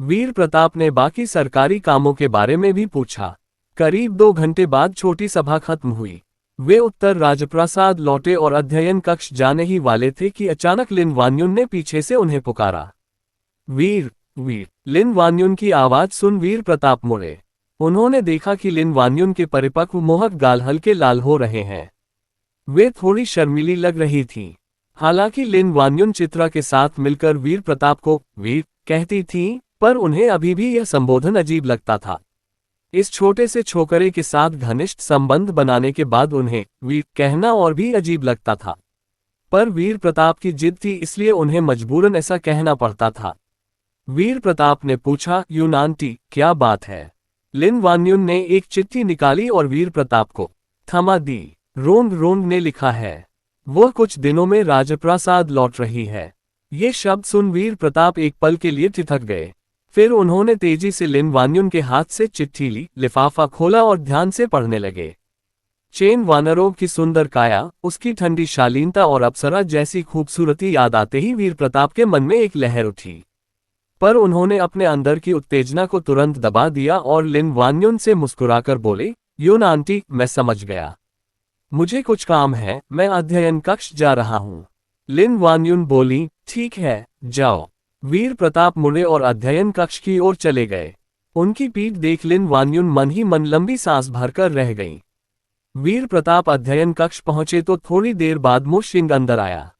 वीर प्रताप ने बाकी सरकारी कामों के बारे में भी पूछा। करीब 2 घंटे बाद छोटी सभा खत्म हुई। वे उत्तर राजप्रासाद लौटे और अध्ययन कक्ष जाने ही वाले थे कि अचानक लिन वान्युन ने पीछे से उन्हें पुकारा। वीर, वीर। लिन वान्युन की आवाज सुन वीर प्रताप मुड़े। उन्होंने देखा कि लिन वान्युन के परिपक्व मोहक गाल हल्के लाल हो रहे हैं। वे थोड़ी शर्मीली लग रही थीं। हालांकि लिन वान्युन चित्रा के साथ मिलकर वीर प्रताप को वीर कहती थीं, पर उन्हें अभी भी यह संबोधन अजीब लगता था। इस छोटे से छोकरे के साथ घनिष्ठ संबंध बनाने के बाद उन्हें वीर कहना और भी अजीब लगता था। पर वीर प्रताप की जिद थी इसलिए उन्हें मजबूरन ऐसा कहना पड़ता था। वीर प्रताप ने पूछा, यून आंटी, क्या बात है? लिन वान्युन ने एक चिट्ठी निकाली और वीर प्रताप को थमा दी। रोंग रोंग ने लिखा है। वह कुछ दिनों में राजप्रासाद लौट रही है। ये शब्द सुन वीर प्रताप एक पल के लिए ठिठक गए। फिर उन्होंने तेजी से लिन वान्युन के हाथ से चिट्ठी ली, लिफाफा खोला और ध्यान से पढ़ने लगे। चेन वानरों की सुंदर काया, उसकी ठंडी शालीनता और अप्सरा जैसी खूबसूरती याद आते ही वीर प्रताप के मन में एक लहर उठी। पर उन्होंने अपने अंदर की उत्तेजना को तुरंत दबा दिया और लिन वान्युन से मुस्कुराकर बोले, यून आंटी, मैं समझ गया। मुझे कुछ काम है, मैं अध्ययन कक्ष जा रहा हूँ। लिन वान्युन बोली, ठीक है, जाओ। वीर प्रताप मुड़े और अध्ययन कक्ष की ओर चले गए। उनकी पीठ देख लिन वान्युन मन ही मन लंबी सांस भरकर रह गईं। वीर प्रताप अध्ययन कक्ष पहुंचे तो थोड़ी देर बाद मो शिंग अंदर आया।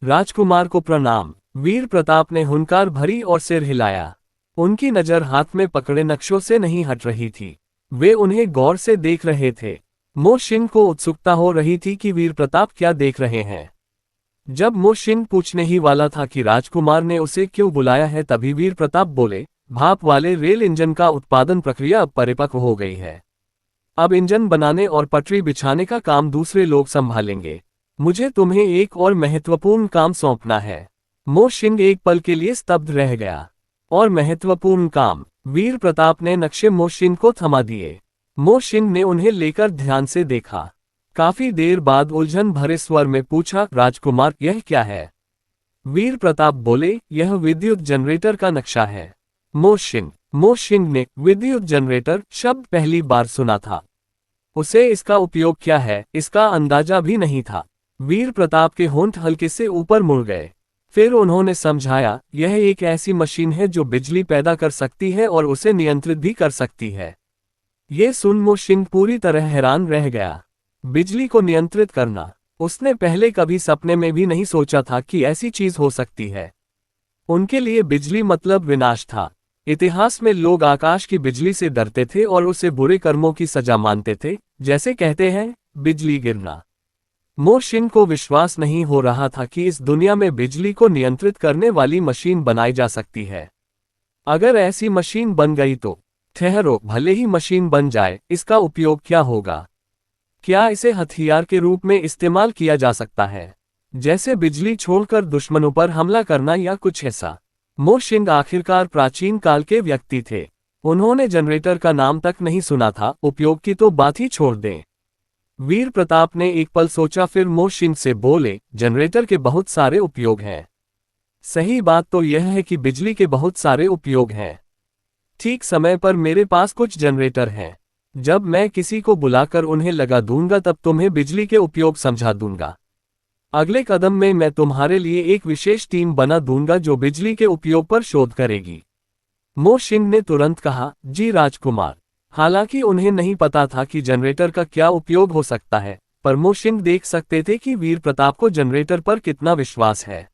राजकुमार को प्रणाम। वीर प्रताप ने हुंकार भरी और सिर हिलाया। उनकी नजर हाथ में पकड़े नक्शों से नहीं हट रही थी। वे उन्हें गौर से देख रहे थे। मो शिंग को उत्सुकता हो रही थी कि वीर प्रताप क्या देख रहे हैं। जब मो शिंग पूछने ही वाला था कि राजकुमार ने उसे क्यों बुलाया है तभी वीर प्रताप बोले, भाप वाले रेल इंजन का उत्पादन प्रक्रिया अब परिपक्व हो गई है। अब इंजन बनाने और पटरी बिछाने का काम दूसरे लोग संभालेंगे। मुझे तुम्हें एक और महत्वपूर्ण काम सौंपना है। मो शिंग एक पल के लिए स्तब्ध रह गया। और महत्वपूर्ण काम? वीर प्रताप ने नक्शे मो शिंग को थमा दिए। मो शिंग ने उन्हें लेकर ध्यान से देखा। काफी देर बाद उलझन भरे स्वर में पूछा, राजकुमार यह क्या है? वीर प्रताप बोले, यह विद्युत जनरेटर का नक्शा है। मोशिंग ने विद्युत जनरेटर शब्द पहली बार सुना था। उसे इसका उपयोग क्या है इसका अंदाजा भी नहीं था। वीर प्रताप के होंठ हल्के से ऊपर मुड़ गए। फिर उन्होंने समझाया, यह एक ऐसी मशीन है जो बिजली पैदा कर सकती है और उसे नियंत्रित भी कर सकती है। ये सुन मोशिंग पूरी तरह हैरान रह गया। बिजली को नियंत्रित करना, उसने पहले कभी सपने में भी नहीं सोचा था कि ऐसी चीज हो सकती है। उनके लिए बिजली मतलब विनाश था। इतिहास में लोग आकाश की बिजली से डरते थे और उसे बुरे कर्मों की सजा मानते थे, जैसे कहते हैं बिजली गिरना। मोशिंग को विश्वास नहीं हो रहा था कि इस दुनिया में बिजली को नियंत्रित करने वाली मशीन बनाई जा सकती है। अगर ऐसी मशीन बन गई तो ठहरो, भले ही मशीन बन जाए, इसका उपयोग क्या होगा? क्या इसे हथियार के रूप में इस्तेमाल किया जा सकता है, जैसे बिजली छोड़कर दुश्मनों पर हमला करना या कुछ ऐसा? मोशिंग आखिरकार प्राचीन काल के व्यक्ति थे। उन्होंने जनरेटर का नाम तक नहीं सुना था, उपयोग की तो बात ही छोड़ दें। वीर प्रताप ने एक पल सोचा, फिर मोशिंग से बोले, जनरेटर के बहुत सारे उपयोग हैं। सही बात तो यह है कि बिजली के बहुत सारे उपयोग हैं। ठीक समय पर मेरे पास कुछ जनरेटर हैं। जब मैं किसी को बुलाकर उन्हें लगा दूंगा तब तुम्हें बिजली के उपयोग समझा दूंगा। अगले कदम में मैं तुम्हारे लिए एक विशेष टीम बना दूंगा जो बिजली के उपयोग पर शोध करेगी। मोशिंग ने तुरंत कहा, जी राजकुमार। हालांकि उन्हें नहीं पता था कि जनरेटर का क्या उपयोग हो सकता है, पर मोशिंग देख सकते थे कि वीर प्रताप को जनरेटर पर कितना विश्वास है।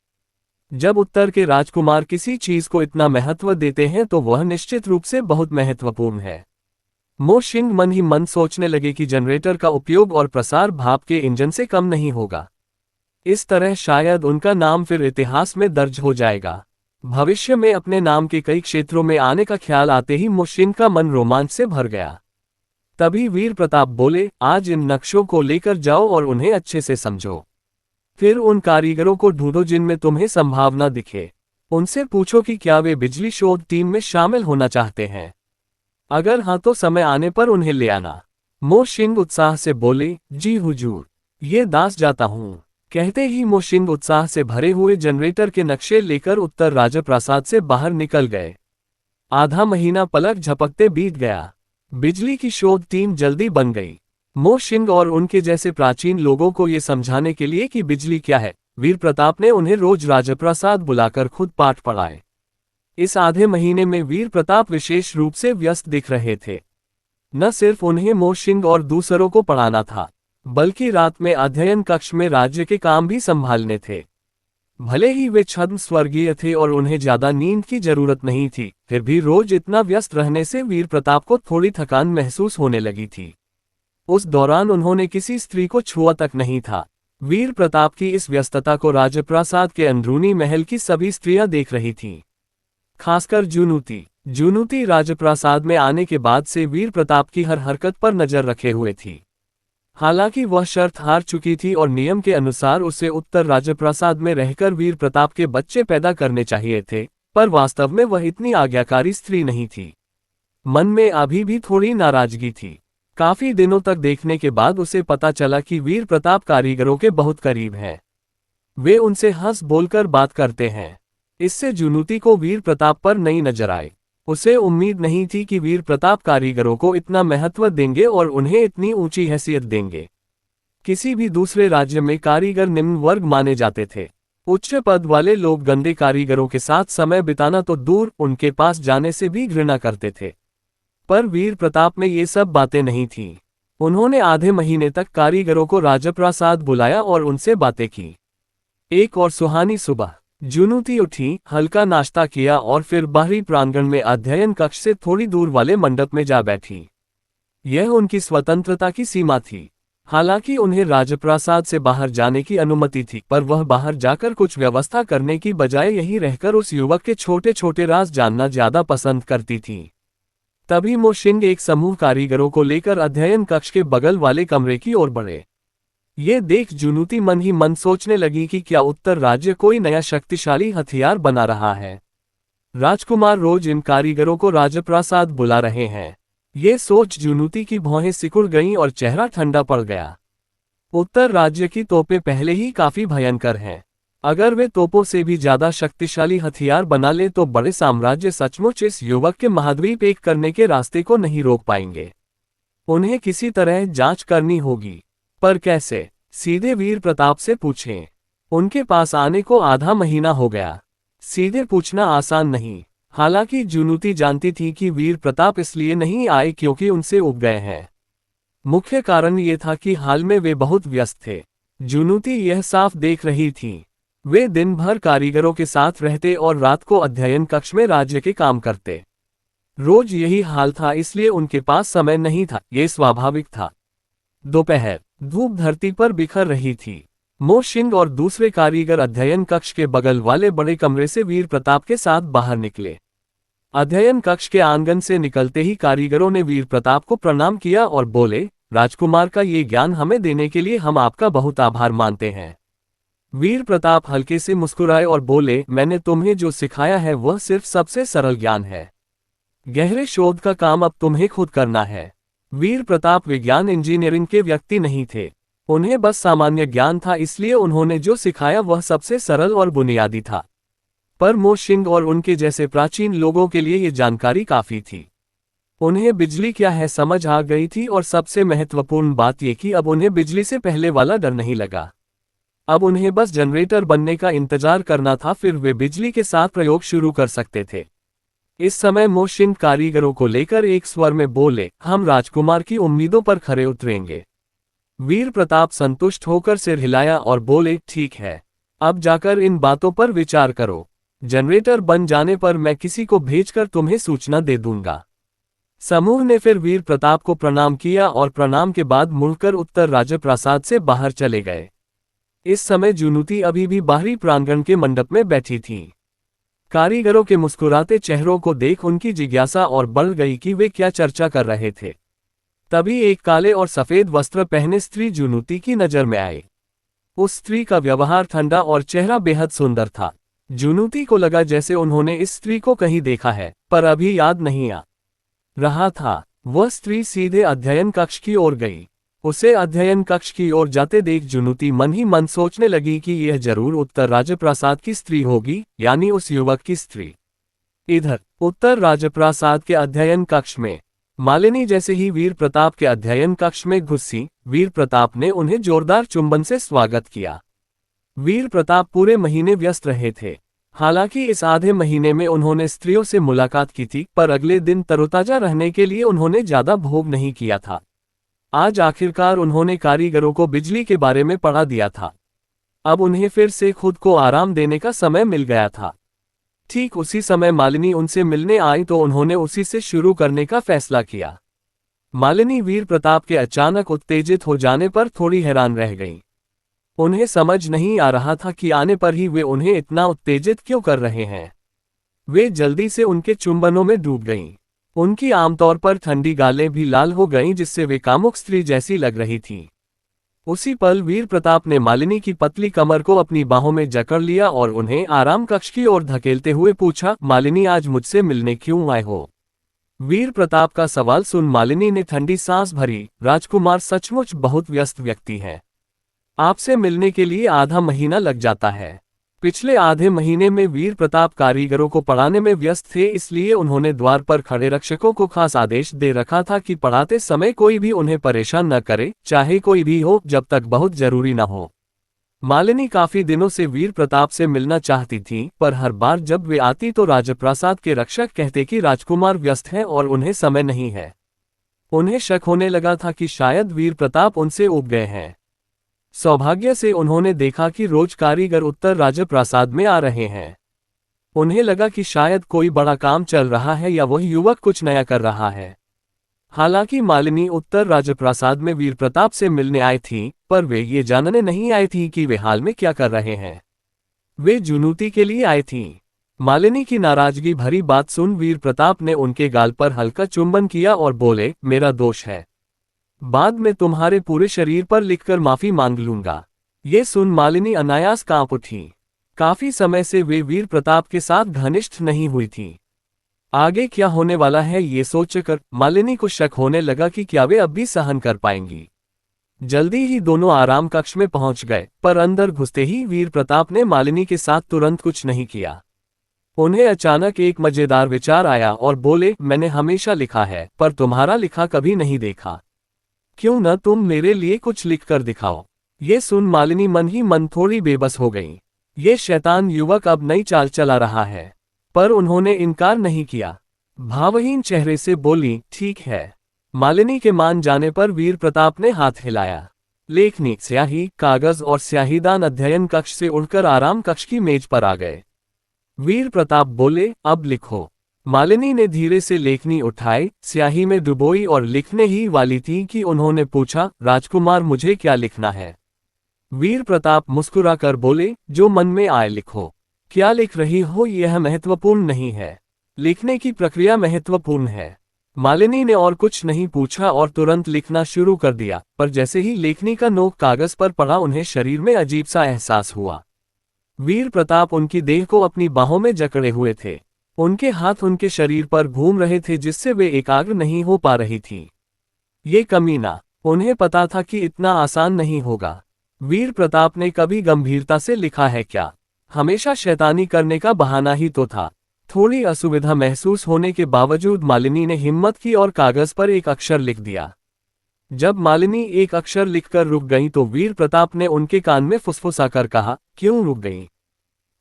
जब उत्तर के राजकुमार किसी चीज को इतना महत्व देते हैं तो वह निश्चित रूप से बहुत महत्वपूर्ण है। मोशिंग मन ही मन सोचने लगे कि जनरेटर का उपयोग और प्रसार भाप के इंजन से कम नहीं होगा। इस तरह शायद उनका नाम फिर इतिहास में दर्ज हो जाएगा। भविष्य में अपने नाम के कई क्षेत्रों में आने का ख्याल आते ही मोशिंग का मन रोमांच से भर गया। तभी वीर प्रताप बोले, आज इन नक्शों को लेकर जाओ और उन्हें अच्छे से समझो। फिर उन कारीगरों को ढूंढो जिनमें तुम्हें संभावना दिखे। उनसे पूछो कि क्या वे बिजली शोध टीम में शामिल होना चाहते हैं। अगर हाँ तो समय आने पर उन्हें ले आना। मोशिंग उत्साह से बोले, जी हुजूर, ये दास जाता हूँ। कहते ही मोशिंग उत्साह से भरे हुए जनरेटर के नक्शे लेकर उत्तर राजप्रासाद से बाहर निकल गए। आधा महीना पलक झपकते बीत गया। बिजली की शोध टीम जल्दी बन गई। मोशिंग और उनके जैसे प्राचीन लोगों को ये समझाने के लिए कि बिजली क्या है, वीर प्रताप ने उन्हें रोज राजप्रासाद बुलाकर खुद पाठ पढ़ाए। इस आधे महीने में वीर प्रताप विशेष रूप से व्यस्त दिख रहे थे। न सिर्फ उन्हें मोशिंग और दूसरों को पढ़ाना था, बल्कि रात में अध्ययन कक्ष में राज्य के काम भी संभालने थे। भले ही वे छद्म स्वर्गीय थे और उन्हें ज्यादा नींद की जरूरत नहीं थी, फिर भी रोज इतना व्यस्त रहने से वीर प्रताप को थोड़ी थकान महसूस होने लगी थी। उस दौरान उन्होंने किसी स्त्री को छुआ तक नहीं था। वीर प्रताप की इस व्यस्तता को राजप्रासाद के अंदरूनी महल की सभी स्त्रियां देख रही थीं। खासकर जूनूती राजप्रासाद में आने के बाद से वीर प्रताप की हर हरकत पर नजर रखे हुए थी। हालांकि वह शर्त हार चुकी थी और नियम के अनुसार उसे उत्तर राजप्रासाद में रहकर वीर प्रताप के बच्चे पैदा करने चाहिए थे, पर वास्तव में वह इतनी आज्ञाकारी स्त्री नहीं थी। मन में अभी भी थोड़ी नाराजगी थी। काफी दिनों तक देखने के बाद उसे पता चला कि वीर प्रताप कारीगरों के बहुत करीब हैं। वे उनसे हंस बोलकर बात करते हैं। इससे जूनूती को वीर प्रताप पर नई नजर आई। उसे उम्मीद नहीं थी कि वीर प्रताप कारीगरों को इतना महत्व देंगे और उन्हें इतनी ऊंची हैसियत देंगे। किसी भी दूसरे राज्य में कारीगर निम्न वर्ग माने जाते थे। उच्च पद वाले लोग गंदे कारीगरों के साथ समय बिताना तो दूर, उनके पास जाने से भी घृणा करते थे। पर वीर प्रताप में ये सब बातें नहीं थीं। उन्होंने आधे महीने तक कारीगरों को राजप्रासाद बुलाया और उनसे बातें की। एक और सुहानी सुबह जूनूती उठी, हल्का नाश्ता किया और फिर बाहरी प्रांगण में अध्ययन कक्ष से थोड़ी दूर वाले मंडप में जा बैठी। यह उनकी स्वतंत्रता की सीमा थी। हालांकि उन्हें राजप्रासाद से बाहर जाने की अनुमति थी, पर वह बाहर जाकर कुछ व्यवस्था करने की बजाय यहीं रहकर उस युवक के छोटे छोटे राज जानना ज्यादा पसंद करती थी। तभी मोशिंग एक समूह कारीगरों को लेकर अध्ययन कक्ष के बगल वाले कमरे की ओर बढ़े। ये देख जूनूती मन ही मन सोचने लगी कि क्या उत्तर राज्य कोई नया शक्तिशाली हथियार बना रहा है। राजकुमार रोज इन कारीगरों को राजप्रासाद बुला रहे हैं। ये सोच जूनूती की भौहें सिकुड़ गईं और चेहरा ठंडा पड़ गया। उत्तर राज्य की तोपें पहले ही काफी भयंकर हैं। अगर वे तोपों से भी ज्यादा शक्तिशाली हथियार बना ले तो बड़े साम्राज्य सचमुच इस युवक के महाद्वीप एक करने के रास्ते को नहीं रोक पाएंगे। उन्हें किसी तरह जांच करनी होगी। पर कैसे? सीधे वीर प्रताप से पूछें। उनके पास आने को आधा महीना हो गया। सीधे पूछना आसान नहीं। हालांकि जुनूती जानती थी कि वीर प्रताप इसलिए नहीं आए क्योंकि उनसे उब गए हैं। मुख्य कारण ये था कि हाल में वे बहुत व्यस्त थे। जुनूती यह साफ देख रही थी। वे दिन भर कारीगरों के साथ रहते और रात को अध्ययन कक्ष में राज्य के काम करते। रोज यही हाल था, इसलिए उनके पास समय नहीं था, ये स्वाभाविक था। दोपहर, धूप धरती पर बिखर रही थी। मो शिंग और दूसरे कारीगर अध्ययन कक्ष के बगल वाले बड़े कमरे से वीर प्रताप के साथ बाहर निकले। अध्ययन कक्ष के आंगन से निकलते ही कारीगरों ने वीर प्रताप को प्रणाम किया और बोले, राजकुमार का ये ज्ञान हमें देने के लिए हम आपका बहुत आभार मानते हैं। वीर प्रताप हल्के से मुस्कुराए और बोले, मैंने तुम्हें जो सिखाया है वह सिर्फ सबसे सरल ज्ञान है। गहरे शोध का काम अब तुम्हें खुद करना है। वीर प्रताप विज्ञान इंजीनियरिंग के व्यक्ति नहीं थे। उन्हें बस सामान्य ज्ञान था, इसलिए उन्होंने जो सिखाया वह सबसे सरल और बुनियादी था। पर मो शिंग और उनके जैसे प्राचीन लोगों के लिए ये जानकारी काफी थी। उन्हें बिजली क्या है समझ आ गई थी और सबसे महत्वपूर्ण बात यह कि अब उन्हें बिजली से पहले वाला डर नहीं लगा। अब उन्हें बस जनरेटर बनने का इंतजार करना था, फिर वे बिजली के साथ प्रयोग शुरू कर सकते थे। इस समय मो शिंग कारीगरों को लेकर एक स्वर में बोले, हम राजकुमार की उम्मीदों पर खरे उतरेंगे। वीर प्रताप संतुष्ट होकर सिर हिलाया और बोले, ठीक है, अब जाकर इन बातों पर विचार करो। जनरेटर बन जाने पर मैं किसी को भेजकर तुम्हें सूचना दे दूंगा। समूह ने फिर वीर प्रताप को प्रणाम किया और प्रणाम के बाद मुड़कर उत्तर राजप्रासाद से बाहर चले गए। इस समय जुनूती अभी भी बाहरी प्रांगण के मंडप में बैठी थी। कारीगरों के मुस्कुराते चेहरों को देख उनकी जिज्ञासा और बढ़ गई कि वे क्या चर्चा कर रहे थे। तभी एक काले और सफेद वस्त्र पहने स्त्री जुनूती की नजर में आई। उस स्त्री का व्यवहार ठंडा और चेहरा बेहद सुंदर था। जुनूती को लगा जैसे उन्होंने इस स्त्री को कहीं देखा है, पर अभी याद नहीं आ रहा था। वह स्त्री सीधे अध्ययन कक्ष की ओर गई। उसे अध्ययन कक्ष की ओर जाते देख जुनूती मन ही मन सोचने लगी कि यह जरूर उत्तर राजप्रासाद की स्त्री होगी, यानी उस युवक की स्त्री। इधर उत्तर राजप्रासाद के अध्ययन कक्ष में मालिनी जैसे ही वीर प्रताप के अध्ययन कक्ष में घुसी, वीर प्रताप ने उन्हें जोरदार चुंबन से स्वागत किया। वीर प्रताप पूरे महीने व्यस्त रहे थे। हालांकि इस आधे महीने में उन्होंने स्त्रियों से मुलाकात की थी, पर अगले दिन तरोताजा रहने के लिए उन्होंने ज्यादा भोग नहीं किया था। आज आखिरकार उन्होंने कारीगरों को बिजली के बारे में पढ़ा दिया था। अब उन्हें फिर से खुद को आराम देने का समय मिल गया था। ठीक उसी समय मालिनी उनसे मिलने आई तो उन्होंने उसी से शुरू करने का फैसला किया। मालिनी वीर प्रताप के अचानक उत्तेजित हो जाने पर थोड़ी हैरान रह गईं। उन्हें समझ नहीं आ रहा था कि आने पर ही वे उन्हें इतना उत्तेजित क्यों कर रहे हैं। वे जल्दी से उनके चुंबनों में डूब गईं। उनकी आमतौर पर ठंडी गालें भी लाल हो गईं, जिससे वे कामुक स्त्री जैसी लग रही थीं। उसी पल वीर प्रताप ने मालिनी की पतली कमर को अपनी बाहों में जकड़ लिया और उन्हें आराम कक्ष की ओर धकेलते हुए पूछा, मालिनी आज मुझसे मिलने क्यों आए हो? वीर प्रताप का सवाल सुन मालिनी ने ठंडी सांस भरी, राजकुमार सचमुच बहुत व्यस्त व्यक्ति हैं। आपसे मिलने के लिए आधा महीना लग जाता है। पिछले आधे महीने में वीर प्रताप कारीगरों को पढ़ाने में व्यस्त थे, इसलिए उन्होंने द्वार पर खड़े रक्षकों को खास आदेश दे रखा था कि पढ़ाते समय कोई भी उन्हें परेशान न करे, चाहे कोई भी हो, जब तक बहुत जरूरी न हो। मालिनी काफी दिनों से वीर प्रताप से मिलना चाहती थी, पर हर बार जब वे आती तो राजप्रासाद के रक्षक कहते कि राजकुमार व्यस्त हैं और उन्हें समय नहीं है। उन्हें शक होने लगा था कि शायद वीर प्रताप उनसे ऊब गए हैं। सौभाग्य से उन्होंने देखा कि रोज कारीगर उत्तर राजप्रासाद में आ रहे हैं। उन्हें लगा कि शायद कोई बड़ा काम चल रहा है या वह युवक कुछ नया कर रहा है। हालांकि मालिनी उत्तर राजप्रासाद में वीर प्रताप से मिलने आई थी, पर वे ये जानने नहीं आई थी कि वे हाल में क्या कर रहे हैं। वे जुनूती के लिए आई थीं। मालिनी की नाराजगी भरी बात सुन वीर प्रताप ने उनके गाल पर हल्का चुंबन किया और बोले, मेरा दोष है, बाद में तुम्हारे पूरे शरीर पर लिखकर माफी मांग लूंगा। ये सुन मालिनी अनायास कांप उठी। काफी समय से वे वीर प्रताप के साथ घनिष्ठ नहीं हुई थी। आगे क्या होने वाला है ये सोचकर मालिनी को शक होने लगा कि क्या वे अब भी सहन कर पाएंगी। जल्दी ही दोनों आराम कक्ष में पहुंच गए, पर अंदर घुसते ही वीर प्रताप ने मालिनी के साथ तुरंत कुछ नहीं किया। उन्हें अचानक एक मजेदार विचार आया और बोले, मैंने हमेशा लिखा है, पर तुम्हारा लिखा कभी नहीं देखा। क्यों न तुम मेरे लिए कुछ लिखकर दिखाओ। ये सुन मालिनी मन ही मन थोड़ी बेबस हो गई। ये शैतान युवक अब नई चाल चला रहा है, पर उन्होंने इनकार नहीं किया। भावहीन चेहरे से बोली, ठीक है। मालिनी के मान जाने पर वीर प्रताप ने हाथ हिलाया। लेखनी, स्याही, कागज और स्याहीदान अध्ययन कक्ष से उड़कर आराम कक्ष की मेज पर आ गए। वीर प्रताप बोले, अब लिखो। मालिनी ने धीरे से लेखनी उठाई, स्याही में डुबोई और लिखने ही वाली थी कि उन्होंने पूछा, राजकुमार मुझे क्या लिखना है? वीर प्रताप मुस्कुराकर बोले, जो मन में आए लिखो। क्या लिख रही हो यह महत्वपूर्ण नहीं है, लिखने की प्रक्रिया महत्वपूर्ण है। मालिनी ने और कुछ नहीं पूछा और तुरंत लिखना शुरू कर दिया, पर जैसे ही लेखनी का नोक कागज पर पड़ा उन्हें शरीर में अजीब सा एहसास हुआ। वीर प्रताप उनकी देह को अपनी बाहों में जकड़े हुए थे। उनके हाथ उनके शरीर पर घूम रहे थे जिससे वे एकाग्र नहीं हो पा रही थी। ये कमीना, उन्हें पता था कि इतना आसान नहीं होगा। वीर प्रताप ने कभी गंभीरता से लिखा है क्या? हमेशा शैतानी करने का बहाना ही तो था। थोड़ी असुविधा महसूस होने के बावजूद मालिनी ने हिम्मत की और कागज पर एक अक्षर लिख दिया। जब मालिनी एक अक्षर लिखकर रुक गई तो वीर प्रताप ने उनके कान में फुसफुसाकर कहा, क्यों रुक गई?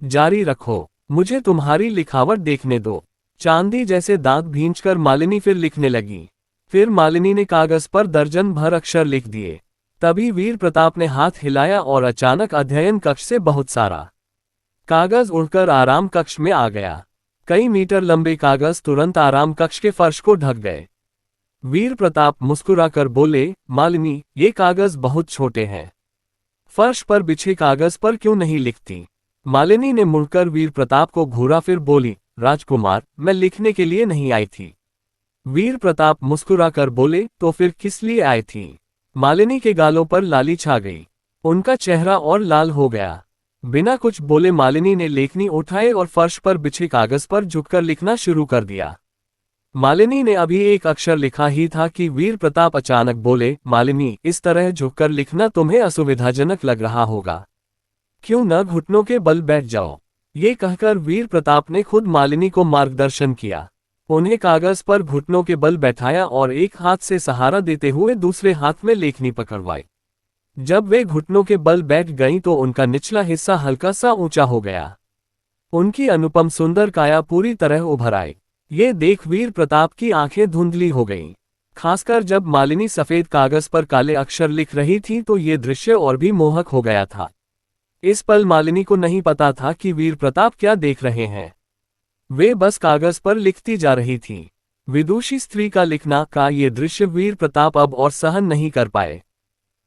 जारी रखो, मुझे तुम्हारी लिखावट देखने दो। चांदी जैसे दांत भींचकर मालिनी फिर लिखने लगी। फिर मालिनी ने कागज पर दर्जन भर अक्षर लिख दिए। तभी वीर प्रताप ने हाथ हिलाया और अचानक अध्ययन कक्ष से बहुत सारा कागज उड़कर आराम कक्ष में आ गया। कई मीटर लंबे कागज तुरंत आराम कक्ष के फर्श को ढक गए। वीर प्रताप मुस्कुराकर बोले, मालिनी, ये कागज बहुत छोटे हैं। फर्श पर बिछे कागज पर क्यों नहीं लिखती? मालिनी ने मुड़कर वीर प्रताप को घूरा, फिर बोली, राजकुमार, मैं लिखने के लिए नहीं आई थी। वीर प्रताप मुस्कुराकर बोले, तो फिर किस लिए आई थी? मालिनी के गालों पर लाली छा गई। उनका चेहरा और लाल हो गया। बिना कुछ बोले मालिनी ने लेखनी उठाए और फर्श पर बिछे कागज पर झुककर लिखना शुरू कर दिया। मालिनी ने अभी एक अक्षर लिखा ही था कि वीर प्रताप अचानक बोले, मालिनी, इस तरह झुककर लिखना तुम्हें असुविधाजनक लग रहा होगा। क्यों न घुटनों के बल बैठ जाओ। ये कहकर वीर प्रताप ने खुद मालिनी को मार्गदर्शन किया। उन्हें कागज पर घुटनों के बल बैठाया और एक हाथ से सहारा देते हुए दूसरे हाथ में लेखनी पकड़वाई। जब वे घुटनों के बल बैठ गईं तो उनका निचला हिस्सा हल्का सा ऊंचा हो गया। उनकी अनुपम सुंदर काया पूरी तरह उभर आई। ये देख वीर प्रताप की आंखें धुंधली हो गईं। खासकर जब मालिनी सफेद कागज पर काले अक्षर लिख रही थी तो ये दृश्य और भी मोहक हो गया था। इस पल मालिनी को नहीं पता था कि वीर प्रताप क्या देख रहे हैं। वे बस कागज पर लिखती जा रही थी। विदुषी स्त्री का लिखना का ये दृश्य वीर प्रताप अब और सहन नहीं कर पाए।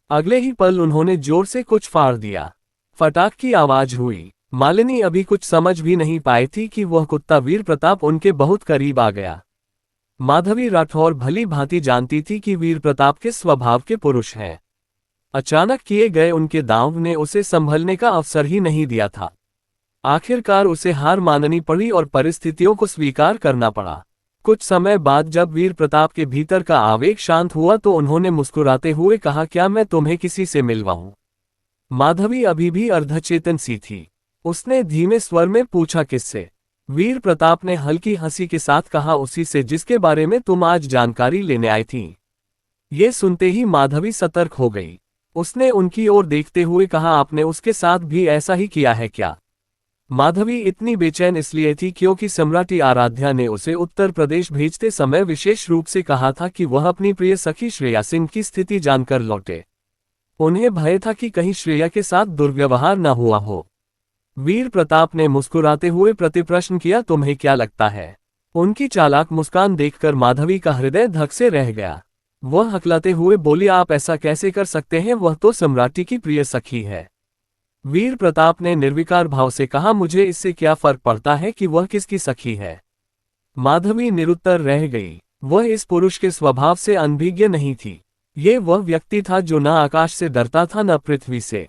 अगले ही पल उन्होंने जोर से कुछ फाड़ दिया। फटाक की आवाज हुई। मालिनी अभी कुछ समझ भी नहीं पाई थी कि वह कुत्ता वीर प्रताप उनके बहुत करीब आ गया। माधवी राठौर भली भांति जानती थी कि वीर प्रताप के स्वभाव के पुरुष हैं। अचानक किए गए उनके दांव ने उसे संभलने का अवसर ही नहीं दिया था। आखिरकार उसे हार माननी पड़ी और परिस्थितियों को स्वीकार करना पड़ा। कुछ समय बाद जब वीर प्रताप के भीतर का आवेग शांत हुआ तो उन्होंने मुस्कुराते हुए कहा, क्या मैं तुम्हें किसी से मिलवाऊं? माधवी अभी भी अर्धचेतन सी थी। उसने धीमे स्वर में पूछा, किससे? वीर प्रताप ने हल्की हंसी के साथ कहा, उसी से जिसके बारे में तुम आज जानकारी लेने आई थी। ये सुनते ही माधवी सतर्क हो गई। उसने उनकी ओर देखते हुए कहा, आपने उसके साथ भी ऐसा ही किया है क्या? माधवी इतनी बेचैन इसलिए थी क्योंकि सम्राटी आराध्या ने उसे उत्तर प्रदेश भेजते समय विशेष रूप से कहा था कि वह अपनी प्रिय सखी श्रेया सिंह की स्थिति जानकर लौटे। उन्हें भय था कि कहीं श्रेया के साथ दुर्व्यवहार न हुआ हो। वीर प्रताप ने मुस्कुराते हुए प्रतिप्रश्न किया, तुम्हें क्या लगता है? उनकी चालाक मुस्कान देखकर माधवी का हृदय धक से रह गया। वह हकलाते हुए बोली, आप ऐसा कैसे कर सकते हैं? वह तो सम्राटी की प्रिय सखी है। वीर प्रताप ने निर्विकार भाव से कहा, मुझे इससे क्या फर्क पड़ता है कि वह किसकी सखी है? माधवी निरुत्तर रह गई। वह इस पुरुष के स्वभाव से अनभिज्ञ नहीं थी। ये वह व्यक्ति था जो न आकाश से डरता था न पृथ्वी से।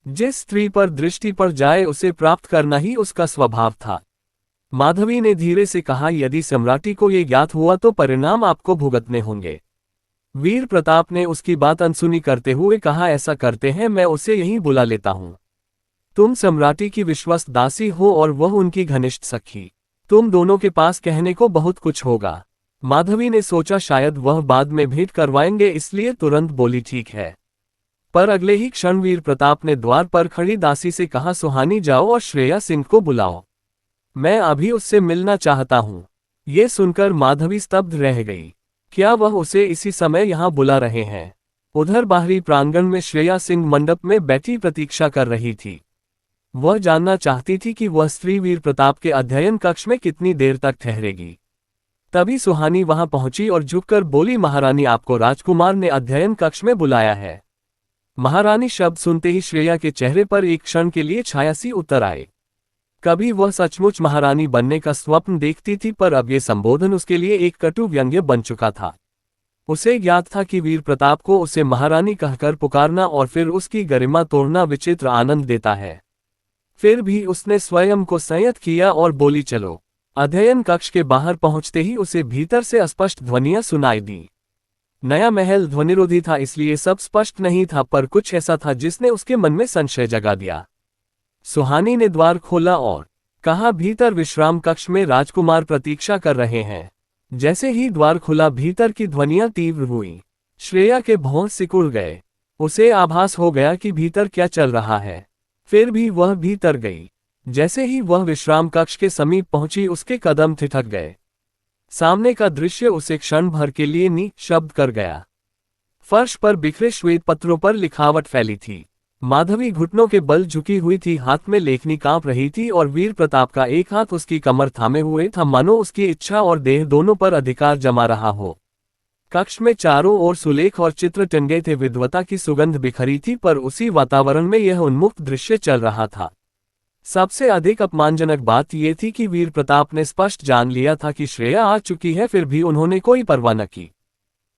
जिस स्त्री पर दृष्टि पड़ जाए उसे प्राप्त करना ही उसका स्वभाव था। माधवी ने धीरे से कहा, यदि सम्राटी को ये ज्ञात हुआ तो परिणाम आपको भुगतने होंगे। वीर प्रताप ने उसकी बात अनसुनी करते हुए कहा, ऐसा करते हैं, मैं उसे यहीं बुला लेता हूं। तुम सम्राटी की विश्वस्त दासी हो और वह उनकी घनिष्ठ सखी। तुम दोनों के पास कहने को बहुत कुछ होगा। माधवी ने सोचा शायद वह बाद में भेंट करवाएंगे, इसलिए तुरंत बोली, ठीक है। पर अगले ही क्षण वीर प्रताप ने द्वार पर खड़ी दासी से कहा, सुहानी जाओ और श्रेया सिंह को बुलाओ, मैं अभी उससे मिलना चाहता हूं। ये सुनकर माधवी स्तब्ध रह गई। क्या वह उसे इसी समय यहां बुला रहे हैं? उधर बाहरी प्रांगण में श्रेया सिंह मंडप में बैठी प्रतीक्षा कर रही थी। वह जानना चाहती थी कि वह स्त्री वीर प्रताप के अध्ययन कक्ष में कितनी देर तक ठहरेगी। तभी सुहानी वहां पहुंची और झुककर बोली, महारानी, आपको राजकुमार ने अध्ययन कक्ष में बुलाया है। महारानी शब्द सुनते ही श्रेया के चेहरे पर एक क्षण के लिए छाया सी उतर आए। कभी वह सचमुच महारानी बनने का स्वप्न देखती थी, पर अब यह संबोधन उसके लिए एक कटु व्यंग्य बन चुका था। उसे ज्ञात था कि वीर प्रताप को उसे महारानी कहकर पुकारना और फिर उसकी गरिमा तोड़ना विचित्र आनंद देता है। फिर भी उसने स्वयं को संयत किया और बोली, चलो। अध्ययन कक्ष के बाहर पहुंचते ही उसे भीतर से अस्पष्ट ध्वनियां सुनाई दी। नया महल ध्वनिरोधी था, इसलिए सब स्पष्ट नहीं था, पर कुछ ऐसा था जिसने उसके मन में संशय जगा दिया। सुहानी ने द्वार खोला और कहा, भीतर विश्राम कक्ष में राजकुमार प्रतीक्षा कर रहे हैं। जैसे ही द्वार खुला भीतर की ध्वनियां तीव्र हुई। श्रेया के भौं सिकुड़ गए। उसे आभास हो गया कि भीतर क्या चल रहा है। फिर भी वह भीतर गई। जैसे ही वह विश्राम कक्ष के समीप पहुंची उसके कदम ठिठक गए। सामने का दृश्य उसे क्षण भर के लिए निशब्द कर गया। फर्श पर बिखरे श्वेत पत्रों पर लिखावट फैली थी। माधवी घुटनों के बल झुकी हुई थी, हाथ में लेखनी कांप रही थी और वीर प्रताप का एक हाथ उसकी कमर थामे हुए था, मानो उसकी इच्छा और देह दोनों पर अधिकार जमा रहा हो। कक्ष में चारों ओर सुलेख और चित्र टंगे थे, विद्वता की सुगंध बिखरी थी, पर उसी वातावरण में यह उन्मुक्त दृश्य चल रहा था। सबसे अधिक अपमानजनक बात यह थी कि वीर प्रताप ने स्पष्ट जान लिया था कि श्रेया आ चुकी है, फिर भी उन्होंने कोई परवाह न की।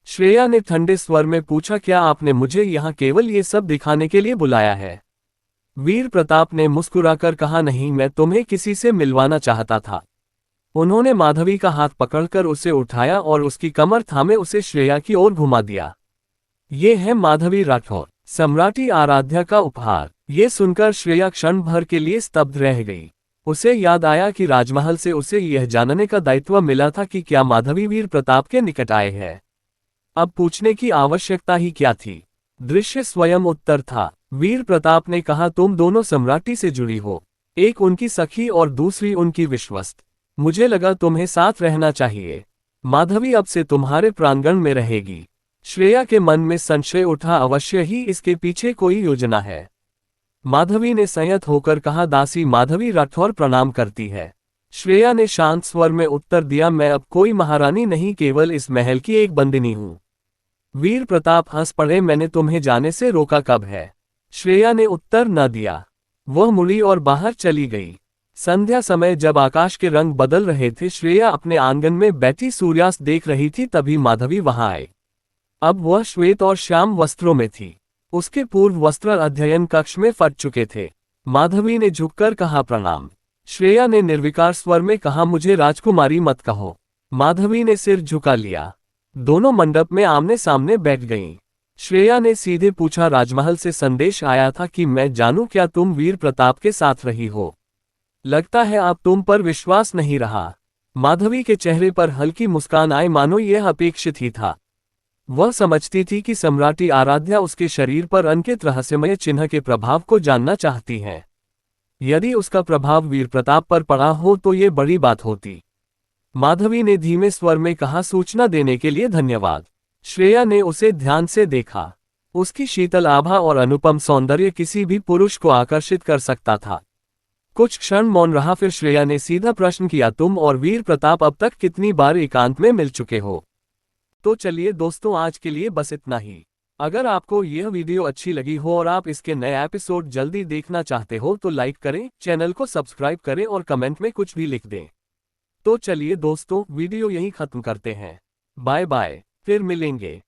श्रेया ने ठंडे स्वर में पूछा, क्या आपने मुझे यहाँ केवल ये सब दिखाने के लिए बुलाया है? वीर प्रताप ने मुस्कुराकर कहा, नहीं, मैं तुम्हें किसी से मिलवाना चाहता था। उन्होंने माधवी का हाथ पकड़कर उसे उठाया और उसकी कमर थामे उसे श्रेया की ओर घुमा दिया। ये है माधवी राठौर, सम्राटी आराध्या का उपहार। ये सुनकर श्रेया क्षण भर के लिए स्तब्ध रह गई। उसे याद आया कि राजमहल से उसे यह जानने का दायित्व मिला था कि क्या माधवी वीर प्रताप के निकट आए हैं। अब पूछने की आवश्यकता ही क्या थी? दृश्य स्वयं उत्तर था। वीर प्रताप ने कहा, तुम दोनों सम्राटी से जुड़ी हो, एक उनकी सखी और दूसरी उनकी विश्वस्त। मुझे लगा तुम्हें साथ रहना चाहिए। माधवी अब से तुम्हारे प्रांगण में रहेगी। श्रेया के मन में संशय उठा, अवश्य ही इसके पीछे कोई योजना है। माधवी ने संयत होकर कहा, दासी माधवी राठौर प्रणाम करती है। श्रेया ने शांत स्वर में उत्तर दिया, मैं अब कोई महारानी नहीं, केवल इस महल की एक बंदिनी हूं। वीर प्रताप हंस पड़े, मैंने तुम्हें जाने से रोका कब है? श्रेया ने उत्तर न दिया। वह मुड़ी और बाहर चली गई। संध्या समय जब आकाश के रंग बदल रहे थे, श्रेया अपने आंगन में बैठी सूर्यास्त देख रही थी, तभी माधवी वहां आए। अब वह श्वेत और श्याम वस्त्रों में थी। उसके पूर्व वस्त्र अध्ययन कक्ष में फट चुके थे। माधवी ने झुककर कहा, प्रणाम। श्रेया ने निर्विकार स्वर में कहा, मुझे राजकुमारी मत कहो। माधवी ने सिर झुका लिया। दोनों मंडप में आमने सामने बैठ गईं। श्रेया ने सीधे पूछा, राजमहल से संदेश आया था कि मैं जानूं क्या तुम वीर प्रताप के साथ रही हो? लगता है अब तुम पर विश्वास नहीं रहा। माधवी के चेहरे पर हल्की मुस्कान आई, मानो यह अपेक्षित ही था। वह समझती थी कि सम्राटी आराध्या उसके शरीर पर अंकित रहस्यमय चिन्ह के प्रभाव को जानना चाहती है। यदि उसका प्रभाव वीर प्रताप पर पड़ा हो तो ये बड़ी बात होती। माधवी ने धीमे स्वर में कहा, सूचना देने के लिए धन्यवाद। श्रेया ने उसे ध्यान से देखा। उसकी शीतल आभा और अनुपम सौंदर्य किसी भी पुरुष को आकर्षित कर सकता था। कुछ क्षण मौन रहा, फिर श्रेया ने सीधा प्रश्न किया, तुम और वीर प्रताप अब तक कितनी बार एकांत में मिल चुके हो? तो चलिए दोस्तों, आज के लिए बस इतना ही। अगर आपको यह वीडियो अच्छी लगी हो और आप इसके नए एपिसोड जल्दी देखना चाहते हो तो लाइक करें, चैनल को सब्सक्राइब करें और कमेंट में कुछ भी लिख दें। तो चलिए दोस्तों, वीडियो यहीं खत्म करते हैं। बाय बाय, फिर मिलेंगे।